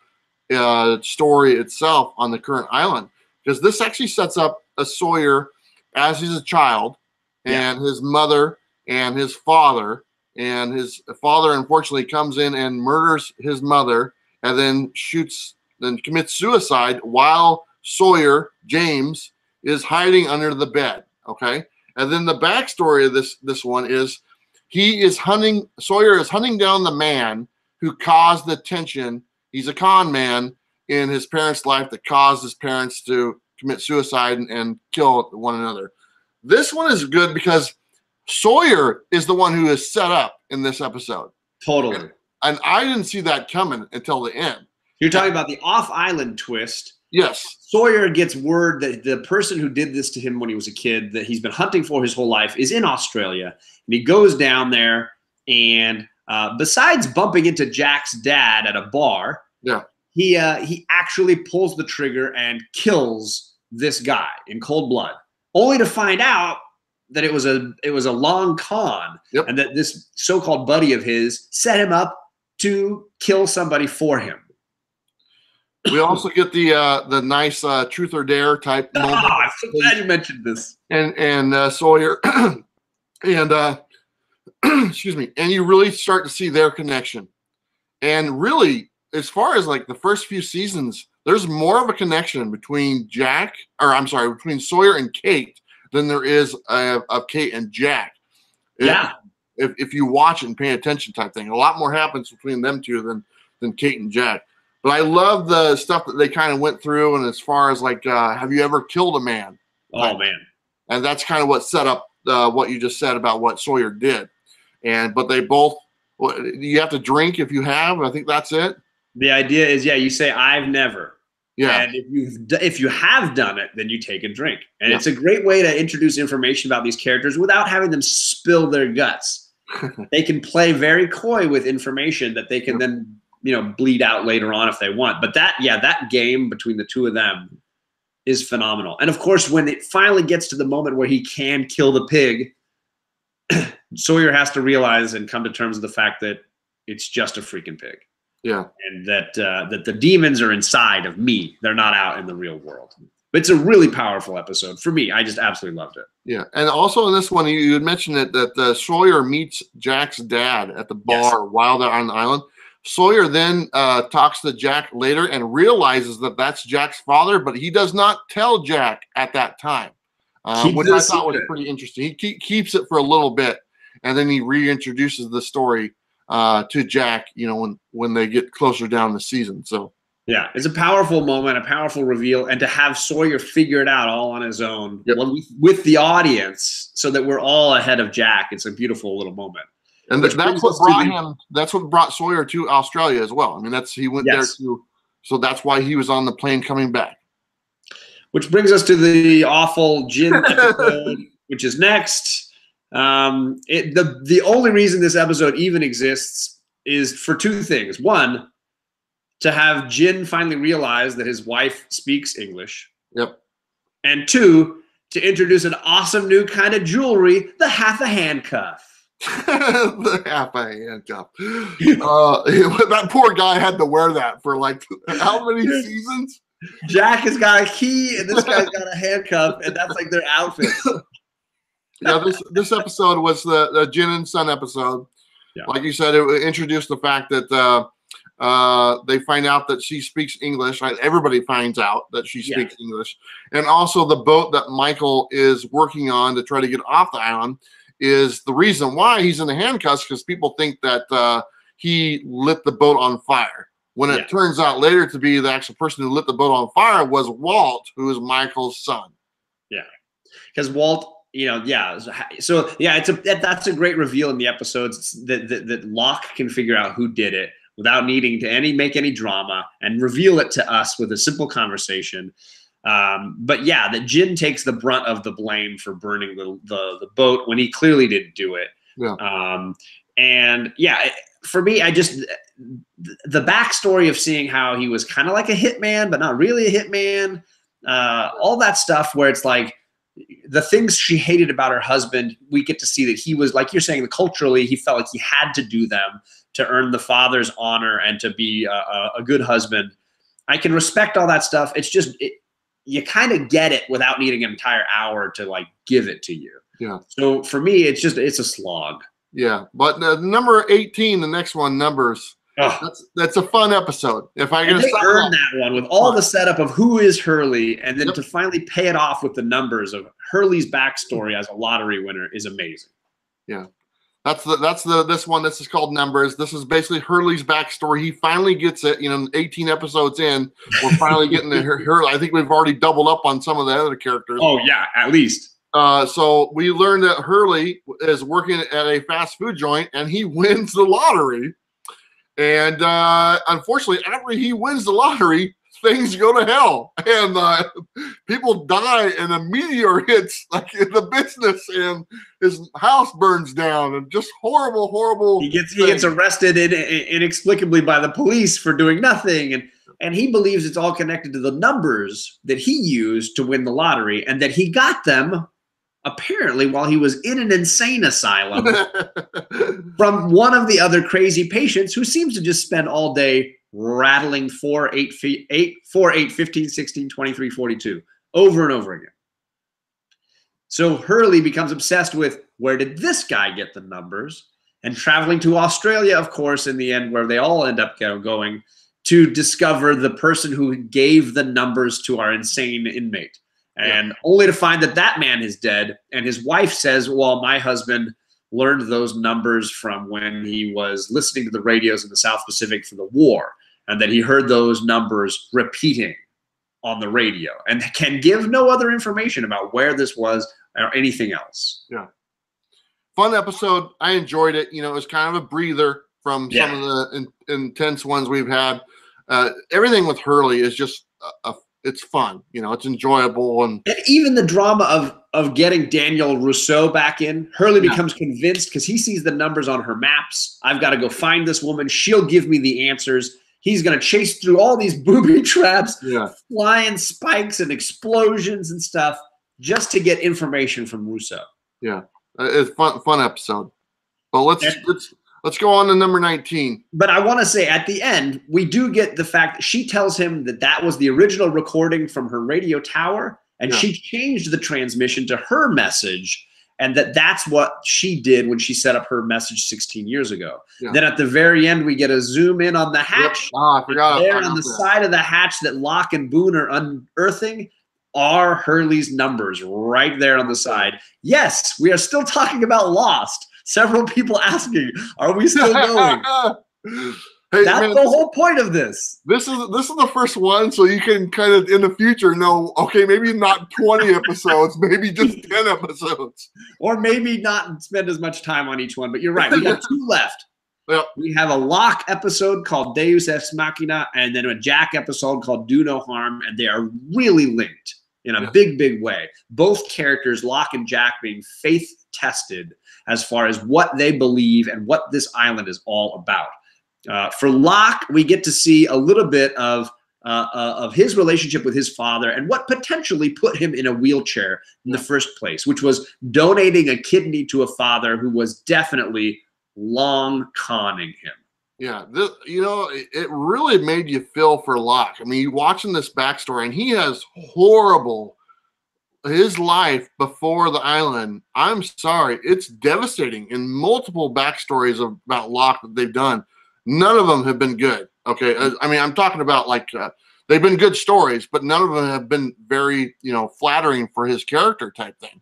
story itself on the current island, because this actually sets up a Sawyer as he's a child, and his mother and his father. And his father unfortunately comes in and murders his mother, and then commits suicide while Sawyer, James, is hiding under the bed. Okay. And then the backstory of this one is Sawyer is hunting down the man who caused the tension. He's a con man in his parents' life that caused his parents to commit suicide and kill one another. This one is good because Sawyer is the one who is set up in this episode. Totally. And I didn't see that coming until the end. You're talking about the off-island twist. Yes. Sawyer gets word that the person who did this to him when he was a kid, that he's been hunting for his whole life, is in Australia. And he goes down there, and besides bumping into Jack's dad at a bar, he actually pulls the trigger and kills this guy in cold blood, only to find out that it was a long con, and that this so-called buddy of his set him up to kill somebody for him. We also get the nice truth or dare type moment. I'm so glad you mentioned this. And Sawyer and excuse me, and you really start to see their connection. And really, as far as like the first few seasons, there's more of a connection between between Sawyer and Kate than there is of Kate and Jack. Yeah. If you watch and pay attention type thing, a lot more happens between them two than Kate and Jack. But I love the stuff that they kind of went through, and as far as like, have you ever killed a man? Oh, man. And that's kind of what set up what you just said about what Sawyer did. But they both, you have to drink if you have. I think that's it. The idea is, you say, I've never. Yeah. And if you have done it, then you take a drink. And it's a great way to introduce information about these characters without having them spill their guts. They can play very coy with information that they can then, bleed out later on if they want. But that game between the two of them is phenomenal. And of course, when it finally gets to the moment where he can kill the pig, Sawyer has to realize and come to terms with the fact that it's just a freaking pig. Yeah. And that the demons are inside of me. They're not out in the real world. But it's a really powerful episode. For me, I just absolutely loved it. Yeah. And also in this one, you had mentioned that Sawyer meets Jack's dad at the bar while they're on the island. Sawyer then talks to Jack later and realizes that that's Jack's father, but he does not tell Jack at that time, which I thought was pretty interesting. He keeps it for a little bit, and then he reintroduces the story to Jack, when they get closer down the season. So yeah, it's a powerful moment, a powerful reveal, and to have Sawyer figure it out all on his own with the audience, so that we're all ahead of Jack. It's a beautiful little moment. And that's what brought Sawyer to Australia as well. I mean, he went there too, so that's why he was on the plane coming back. Which brings us to the awful Jin episode, which is next. The only reason this episode even exists is for two things. One, to have Jin finally realize that his wife speaks English. Yep. And two, to introduce an awesome new kind of jewelry, the half a handcuff. The half a handcuff. That poor guy had to wear that for like how many seasons? Jack has got a key, and this guy's got a handcuff, and that's like their outfit. Yeah, this episode was the Jin and Sun episode. Yeah. Like you said, it introduced the fact that they find out that she speaks English. Right? Everybody finds out that she speaks English, and also the boat that Michael is working on to try to get off the island is the reason why he's in the handcuffs, because people think that he lit the boat on fire. When it turns out later to be the actual person who lit the boat on fire was Walt, who is Michael's son. Yeah, because Walt, So that's a great reveal in the episodes that Locke can figure out who did it without needing to make any drama and reveal it to us with a simple conversation. But that Jin takes the brunt of the blame for burning the boat when he clearly didn't do it. Yeah. For me, the backstory of seeing how he was kind of like a hitman, but not really a hitman, all that stuff where it's like, the things she hated about her husband, we get to see that he was, like you're saying, culturally, he felt like he had to do them to earn the father's honor and to be a good husband. I can respect all that stuff. It's just, you kind of get it without needing an entire hour to like give it to you. Yeah. So for me, it's a slog. Yeah. But number 18, the next one, Numbers. That's a fun episode. If I can earn that one with all the setup of who is Hurley, and then to finally pay it off with the numbers of Hurley's backstory as a lottery winner is amazing. Yeah, this one. This is called Numbers. This is basically Hurley's backstory. He finally gets it. 18 episodes in, we're finally getting to Hurley. I think we've already doubled up on some of the other characters. Oh yeah, at least. So we learned that Hurley is working at a fast food joint, and he wins the lottery. And unfortunately, after he wins the lottery, things go to hell, and people die, and a meteor hits like in the business, and his house burns down, and just horrible. He gets arrested inexplicably by the police for doing nothing, and he believes it's all connected to the numbers that he used to win the lottery, and that he got them apparently while he was in an insane asylum from one of the other crazy patients who seems to just spend all day rattling 4, 8, 15, 16, 23, 42 over and over again. So Hurley becomes obsessed with, where did this guy get the numbers? And traveling to Australia, of course, in the end, where they all end up going to discover the person who gave the numbers to our insane inmate. And only to find that man is dead. And his wife says, well, my husband learned those numbers from when he was listening to the radios in the South Pacific for the war, and that he heard those numbers repeating on the radio, and can give no other information about where this was or anything else. Yeah. Fun episode. I enjoyed it. It was kind of a breather from some of the intense ones we've had. Everything with Hurley is just it's fun, it's enjoyable, and even the drama of getting Daniel Rousseau back in. Hurley becomes convinced because he sees the numbers on her maps. I've got to go find this woman. She'll give me the answers. He's going to chase through all these booby traps, flying spikes and explosions and stuff, just to get information from Rousseau. Yeah, it's fun episode. But let's go on to number 19. But I want to say at the end, we do get the fact that she tells him that was the original recording from her radio tower, and she changed the transmission to her message, and that's what she did when she set up her message 16 years ago. Yeah. Then at the very end, we get a zoom in on the hatch. I forgot. There on the side of the hatch that Locke and Boone are unearthing are Hurley's numbers right there on the side. Yes, we are still talking about Lost. Several people asking, are we still going? Hey, that's the whole point of this. This is the first one, so you can kind of in the future know, okay, maybe not 20 episodes, maybe just 10 episodes. Or maybe not spend as much time on each one, but you're right. We got 2 left. Yep. We have a Locke episode called Deus Ex Machina, and then a Jack episode called Do No Harm, and they are really linked in a big way. Both characters, Locke and Jack, being faith-tested as far as what they believe and what this island is all about. For Locke, we get to see a little bit of his relationship with his father and what potentially put him in a wheelchair in the first place, which was donating a kidney to a father who was definitely long conning him. Yeah, it really made you feel for Locke. I mean, watching this backstory, and he has his life before the island. I'm sorry, it's devastating. In multiple backstories about Locke that they've done, none of them have been good. Okay, I mean, I'm talking about they've been good stories, but none of them have been very flattering for his character type thing.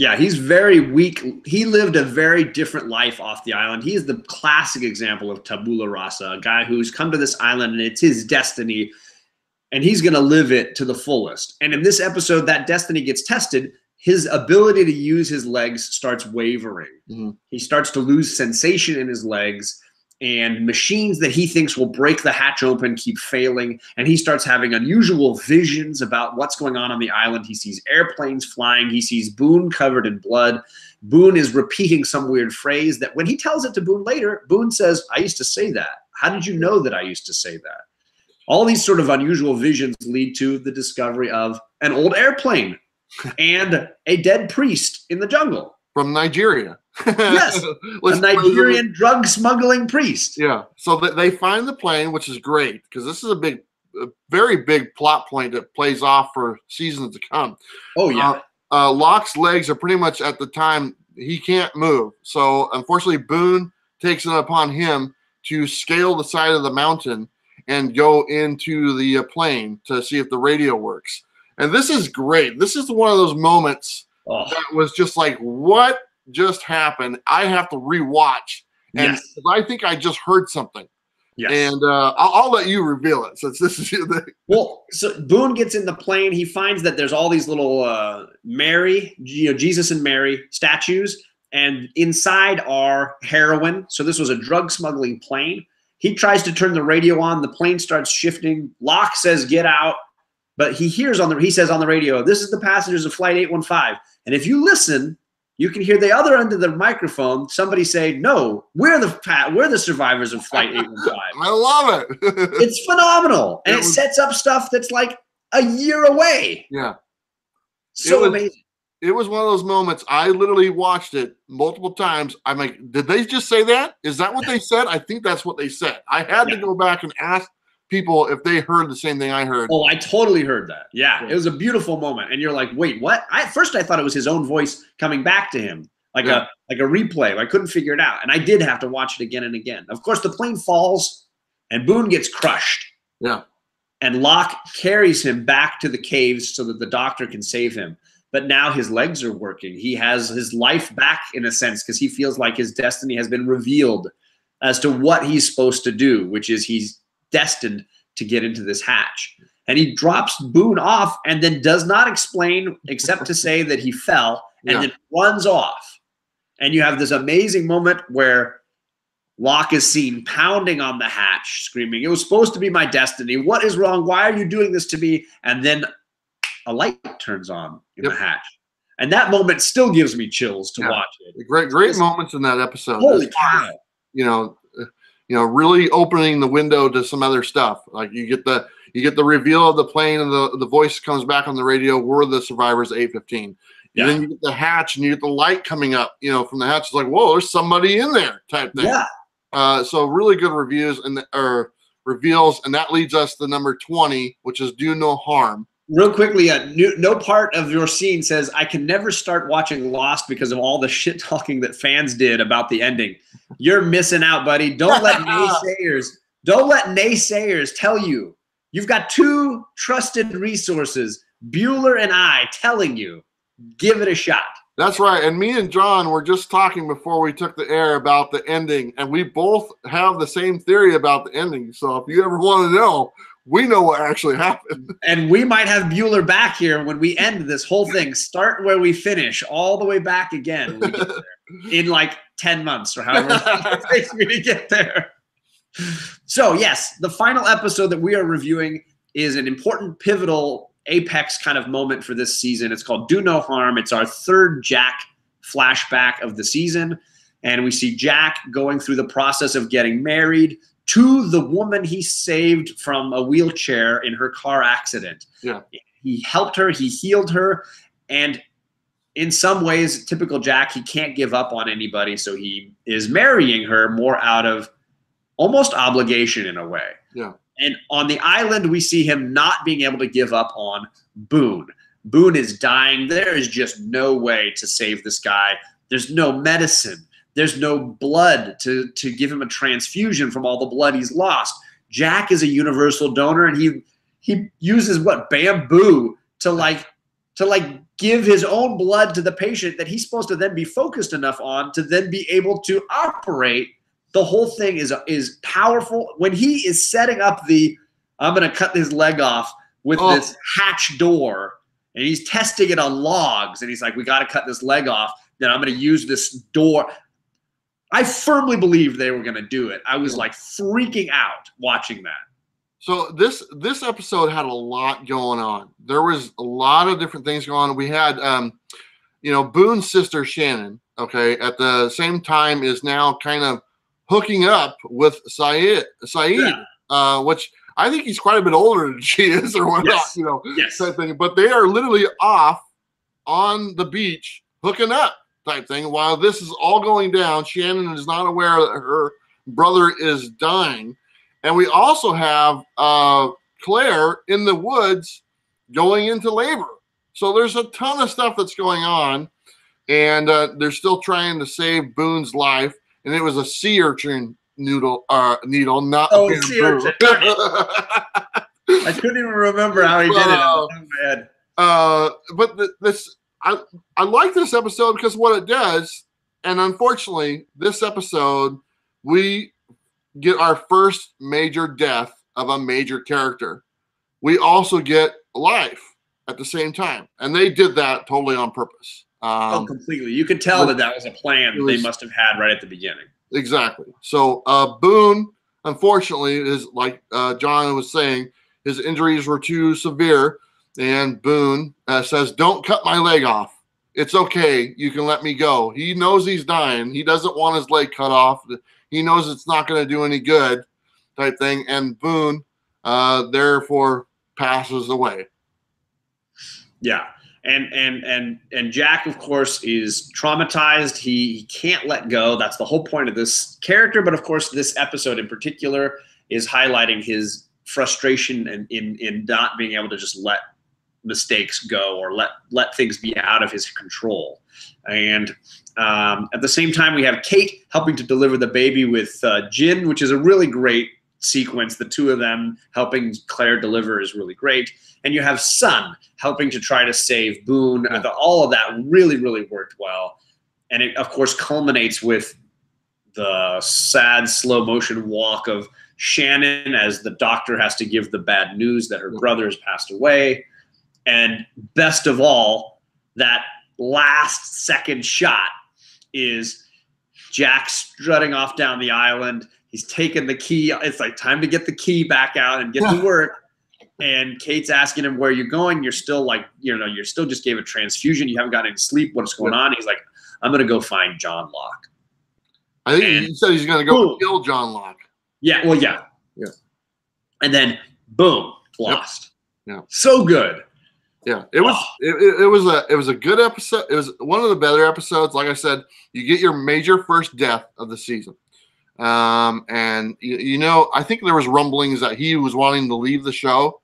Yeah, he's very weak. He lived a very different life off the island. He is the classic example of tabula rasa, a guy who's come to this island and it's his destiny, and he's going to live it to the fullest. And in this episode, that destiny gets tested. His ability to use his legs starts wavering. Mm-hmm. He starts to lose sensation in his legs, and machines that he thinks will break the hatch open keep failing, and he starts having unusual visions about what's going on the island. He sees airplanes flying. He sees Boone covered in blood. Boone is repeating some weird phrase that when he tells it to Boone later, Boone says, "I used to say that. How did you know that I used to say that?" All these sort of unusual visions lead to the discovery of an old airplane and a dead priest in the jungle. From Nigeria. Yes, a Nigerian drug smuggling priest. Yeah, so they find the plane, which is great because this is a very big plot point that plays off for seasons to come. Oh yeah. Locke's legs are pretty much at the time he can't move. So unfortunately, Boone takes it upon him to scale the side of the mountain and go into the plane to see if the radio works. And this is great. This is one of those moments that was just like, what just happened? I have to rewatch. And yes. I think I just heard something. Yes. And I'll let you reveal it since this is the well. So Boone gets in the plane. He finds that there's all these little Mary, Jesus and Mary statues, and inside are heroin. So this was a drug smuggling plane. He tries to turn the radio on. The plane starts shifting. Locke says, "Get out!" But he says on the radio, "This is the passengers of Flight 815." And if you listen, you can hear the other end of the microphone somebody say, "No, we're the survivors of Flight 815." I love it. It's phenomenal, and it sets up stuff that's like a year away. Yeah, so amazing. It was one of those moments. I literally watched it multiple times. I'm like, did they just say that? Is that what they said? I think that's what they said. I had to go back and ask people if they heard the same thing I heard. Oh, I totally heard that. Yeah, it was a beautiful moment. And you're like, wait, what? At first I thought it was his own voice coming back to him, like a replay. I couldn't figure it out. And I did have to watch it again and again. Of course, the plane falls and Boone gets crushed. Yeah. And Locke carries him back to the caves so that the doctor can save him. But now his legs are working. He has his life back in a sense because he feels like his destiny has been revealed as to what he's supposed to do, which is he's destined to get into this hatch. And he drops Boone off and then does not explain except to say that he fell and then runs off. And you have this amazing moment where Locke is seen pounding on the hatch, screaming, "It was supposed to be my destiny. What is wrong? Why are you doing this to me?" And then a light turns on in the hatch. And that moment still gives me chills to watch it. Great moments in that episode. Holy cow. You know, really opening the window to some other stuff. Like you get the reveal of the plane and the voice comes back on the radio. We're the survivors of 815. Yeah. And then you get the hatch and you get the light coming up, from the hatch. It's like, whoa, there's somebody in there type thing. Yeah. So really good reviews or reveals. And that leads us to number 20, which is Do No Harm. Real quickly, no part of your scene says, "I can never start watching Lost because of all the shit talking that fans did about the ending." You're missing out, buddy. Don't let naysayers tell you. You've got two trusted resources, Bueller and I, telling you, give it a shot. That's right. And me and John were just talking before we took the air about the ending, and we both have the same theory about the ending. So if you ever want to know, we know what actually happened. And we might have Bueller back here when we end this whole thing. Start where we finish, all the way back again when we get there. In like 10 months or however long it takes me to get there. So yes, the final episode that we are reviewing is an important, pivotal, apex kind of moment for this season. It's called Do No Harm. It's our third Jack flashback of the season. And we see Jack going through the process of getting married to the woman he saved from a wheelchair in her car accident. Yeah. He helped her, he healed her, and in some ways, typical Jack, he can't give up on anybody, so he is marrying her more out of almost obligation in a way. Yeah. And on the island, we see him not being able to give up on Boone. Boone is dying. There is just no way to save this guy. There's no medicine. There's no blood to give him a transfusion from all the blood he's lost. Jack is a universal donor, and he uses bamboo to give his own blood to the patient that he's supposed to then be focused enough on to then be able to operate. The whole thing is powerful. When he is setting up I'm going to cut his leg off with this hatch door, and he's testing it on logs, and he's like, we got to cut this leg off. Then I'm going to use this door. I firmly believed they were going to do it. I was like freaking out watching that. So this episode had a lot going on. There was a lot of different things going on. We had, Boone's sister Shannon, okay, at the same time is now kind of hooking up with Saeed, which I think he's quite a bit older than she is or whatnot, yes. type thing. But they are literally off on the beach hooking up type thing. While this is all going down, Shannon is not aware that her brother is dying. And we also have Claire in the woods going into labor. So there's a ton of stuff that's going on. And they're still trying to save Boone's life. And it was a sea urchin needle, not a bamboo. Sea urchin. I couldn't even remember how he did it on my head. But I like this episode because what it does, and unfortunately, this episode, we get our first major death of a major character. We also get life at the same time. And they did that totally on purpose. Completely. You could tell that was a plan they must have had right at the beginning. Exactly. So Boone, unfortunately, is like John was saying, his injuries were too severe. And Boone says, "Don't cut my leg off. It's okay. You can let me go." He knows he's dying. He doesn't want his leg cut off. He knows it's not going to do any good type thing. And Boone, therefore, passes away. Yeah. And Jack, of course, is traumatized. He can't let go. That's the whole point of this character. But, of course, this episode in particular is highlighting his frustration in not being able to just let mistakes go or let things be out of his control. And at the same time, we have Kate helping to deliver the baby with Jin, which is a really great sequence. The two of them helping Claire deliver is really great. And you have Sun helping to try to save Boone. All of that really, really worked well. And it, of course, culminates with the sad slow motion walk of Shannon as the doctor has to give the bad news that her brother has passed away. And best of all, that last second shot is Jack strutting off down the island. He's taken the key. It's like time to get the key back out and get to work. And Kate's asking him, "Where are you going?" You're still like, you're still just gave a transfusion. You haven't gotten any sleep. What's going on? He's like, "I'm going to go find John Locke." I think he said he's going to go kill John Locke. Yeah. Well, yeah. And then boom, lost. Yeah. So good. Yeah, it was a good episode. It was one of the better episodes. Like I said, you get your major first death of the season, and I think there was rumblings that he was wanting to leave the show,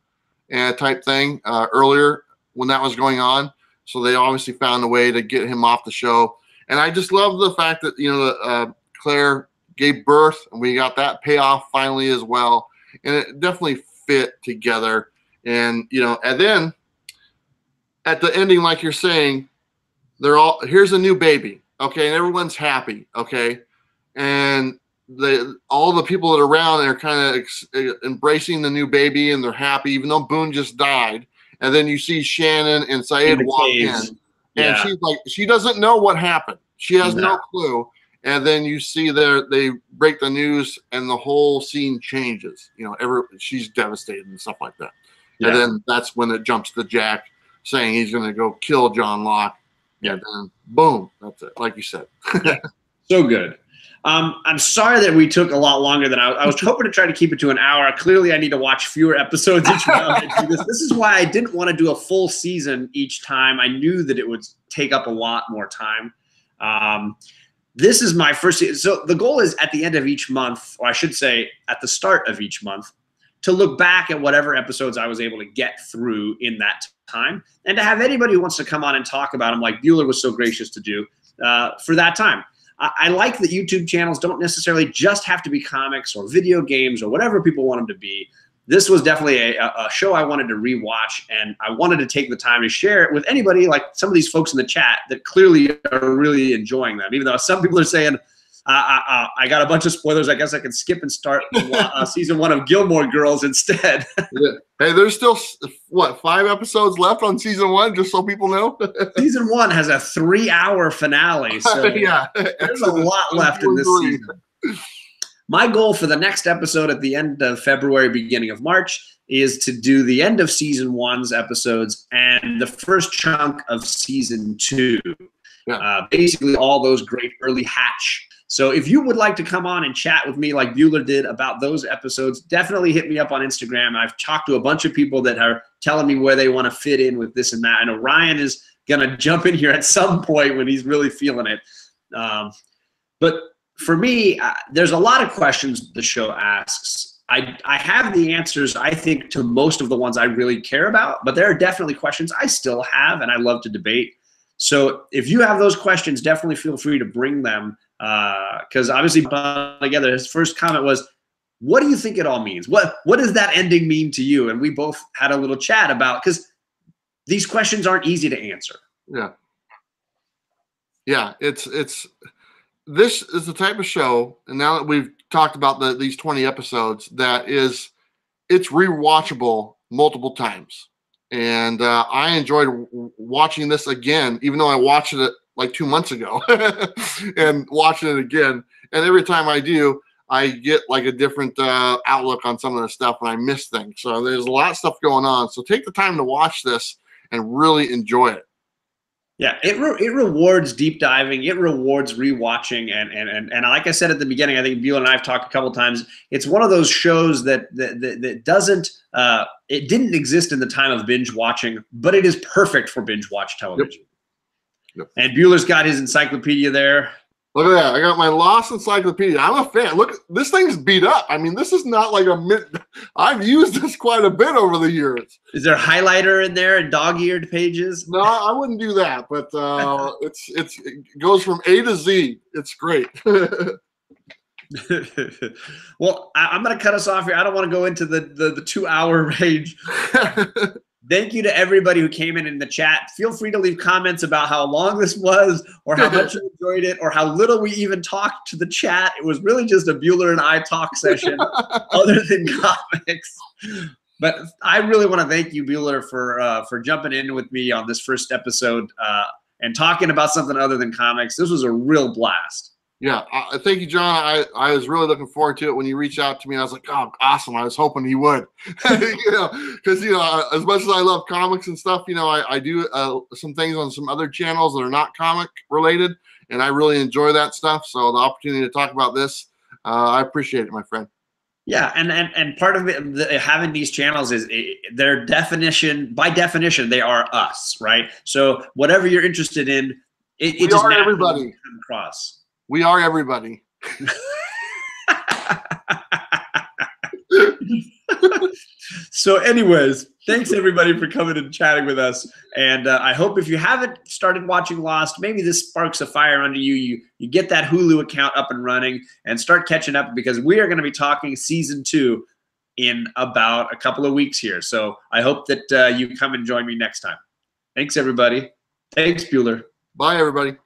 and type thing earlier when that was going on. So they obviously found a way to get him off the show, and I just love the fact that Claire gave birth, and we got that payoff finally as well, and it definitely fit together, and and then. At the ending, like you're saying, here's a new baby, okay, and everyone's happy, okay, and all the people that are around are kind of embracing the new baby and they're happy, even though Boone just died. And then you see Shannon and Sayid walk in, and she's like, she doesn't know what happened. She has no clue. And then you see they break the news, and the whole scene changes. She's devastated and stuff like that. Yeah. And then that's when it jumps to Jack saying he's going to go kill John Locke. Yeah. And then boom, that's it. Like you said. So good. I'm sorry that we took a lot longer than I was hoping to try to keep it to an hour. Clearly, I need to watch fewer episodes each time. This is why I didn't want to do a full season each time. I knew that it would take up a lot more time. This is my first season. So the goal is at the end of each month, or I should say at the start of each month, to look back at whatever episodes I was able to get through in that time, and to have anybody who wants to come on and talk about them, like Bueller was so gracious to do, for that time. I like that YouTube channels don't necessarily just have to be comics or video games or whatever people want them to be. This was definitely a show I wanted to rewatch, and I wanted to take the time to share it with anybody, like some of these folks in the chat that clearly are really enjoying them, even though some people are saying, I got a bunch of spoilers. I guess I can skip and start season 1 of Gilmore Girls instead. Hey, there's still, 5 episodes left on season 1, just so people know? Season 1 has a 3-hour finale, so yeah, there's a lot left in this season. My goal for the next episode at the end of February, beginning of March, is to do the end of season 1's episodes and the first chunk of season 2. Yeah. Basically all those great early Hatch. So if you would like to come on and chat with me like Bueller did about those episodes, definitely hit me up on Instagram. I've talked to a bunch of people that are telling me where they want to fit in with this and that. I know Ryan is gonna jump in here at some point when he's really feeling it. But for me, there's a lot of questions the show asks. I have the answers, I think, to most of the ones I really care about, but there are definitely questions I still have and I love to debate. So if you have those questions, definitely feel free to bring them, because obviously together, his first comment was, what do you think it all means? What does that ending mean to you? And we both had a little chat about, because these questions aren't easy to answer. Yeah. Yeah, this is the type of show, and now that we've talked about these 20 episodes, it's rewatchable multiple times. And I enjoyed watching this again, even though I watched it like 2 months ago, and watching it again. And every time I do, I get like a different outlook on some of the stuff, and I miss things. So there's a lot of stuff going on. So take the time to watch this and really enjoy it. Yeah, it rewards deep diving. It rewards rewatching, and like I said at the beginning, I think Bueller and I have talked a couple times. It's one of those shows that doesn't it didn't exist in the time of binge watching, but it is perfect for binge watch television. Yep. And Bueller's got his encyclopedia there. Look at that. I got my Lost encyclopedia. I'm a fan. Look, this thing's beat up. I mean, this is not like I've used this quite a bit over the years. Is there a highlighter in there and dog-eared pages? No, I wouldn't do that, but it goes from A to Z. It's great. Well, I'm going to cut us off here. I don't want to go into the 2-hour range. Thank you to everybody who came in the chat. Feel free to leave comments about how long this was, or how much you enjoyed it, or how little we even talked to the chat. It was really just a Bueller and I talk session other than comics. But I really want to thank you, Bueller, for jumping in with me on this first episode and talking about something other tthan comics. This was a real blast. Yeah, thank you, John. I was really looking forward to it when you reached out to me. I was like, oh, awesome. I was hoping he would, because as much as I love comics and stuff, I do some things on some other channels that are not comic related, and I really enjoy that stuff. So the opportunity to talk about this, I appreciate it, my friend. Yeah, and part of it, having these channels is by definition, they are us, right? So whatever you're interested in, it we just are everybody. Come across. We are everybody. So anyways, thanks everybody for coming and chatting with us. And I hope if you haven't started watching Lost, maybe this sparks a fire under you. You get that Hulu account up and running and start catching up, because we are going to be talking season 2 in about a couple of weeks here. So I hope that you come and join me next time. Thanks, everybody. Thanks, Bueller. Bye, everybody.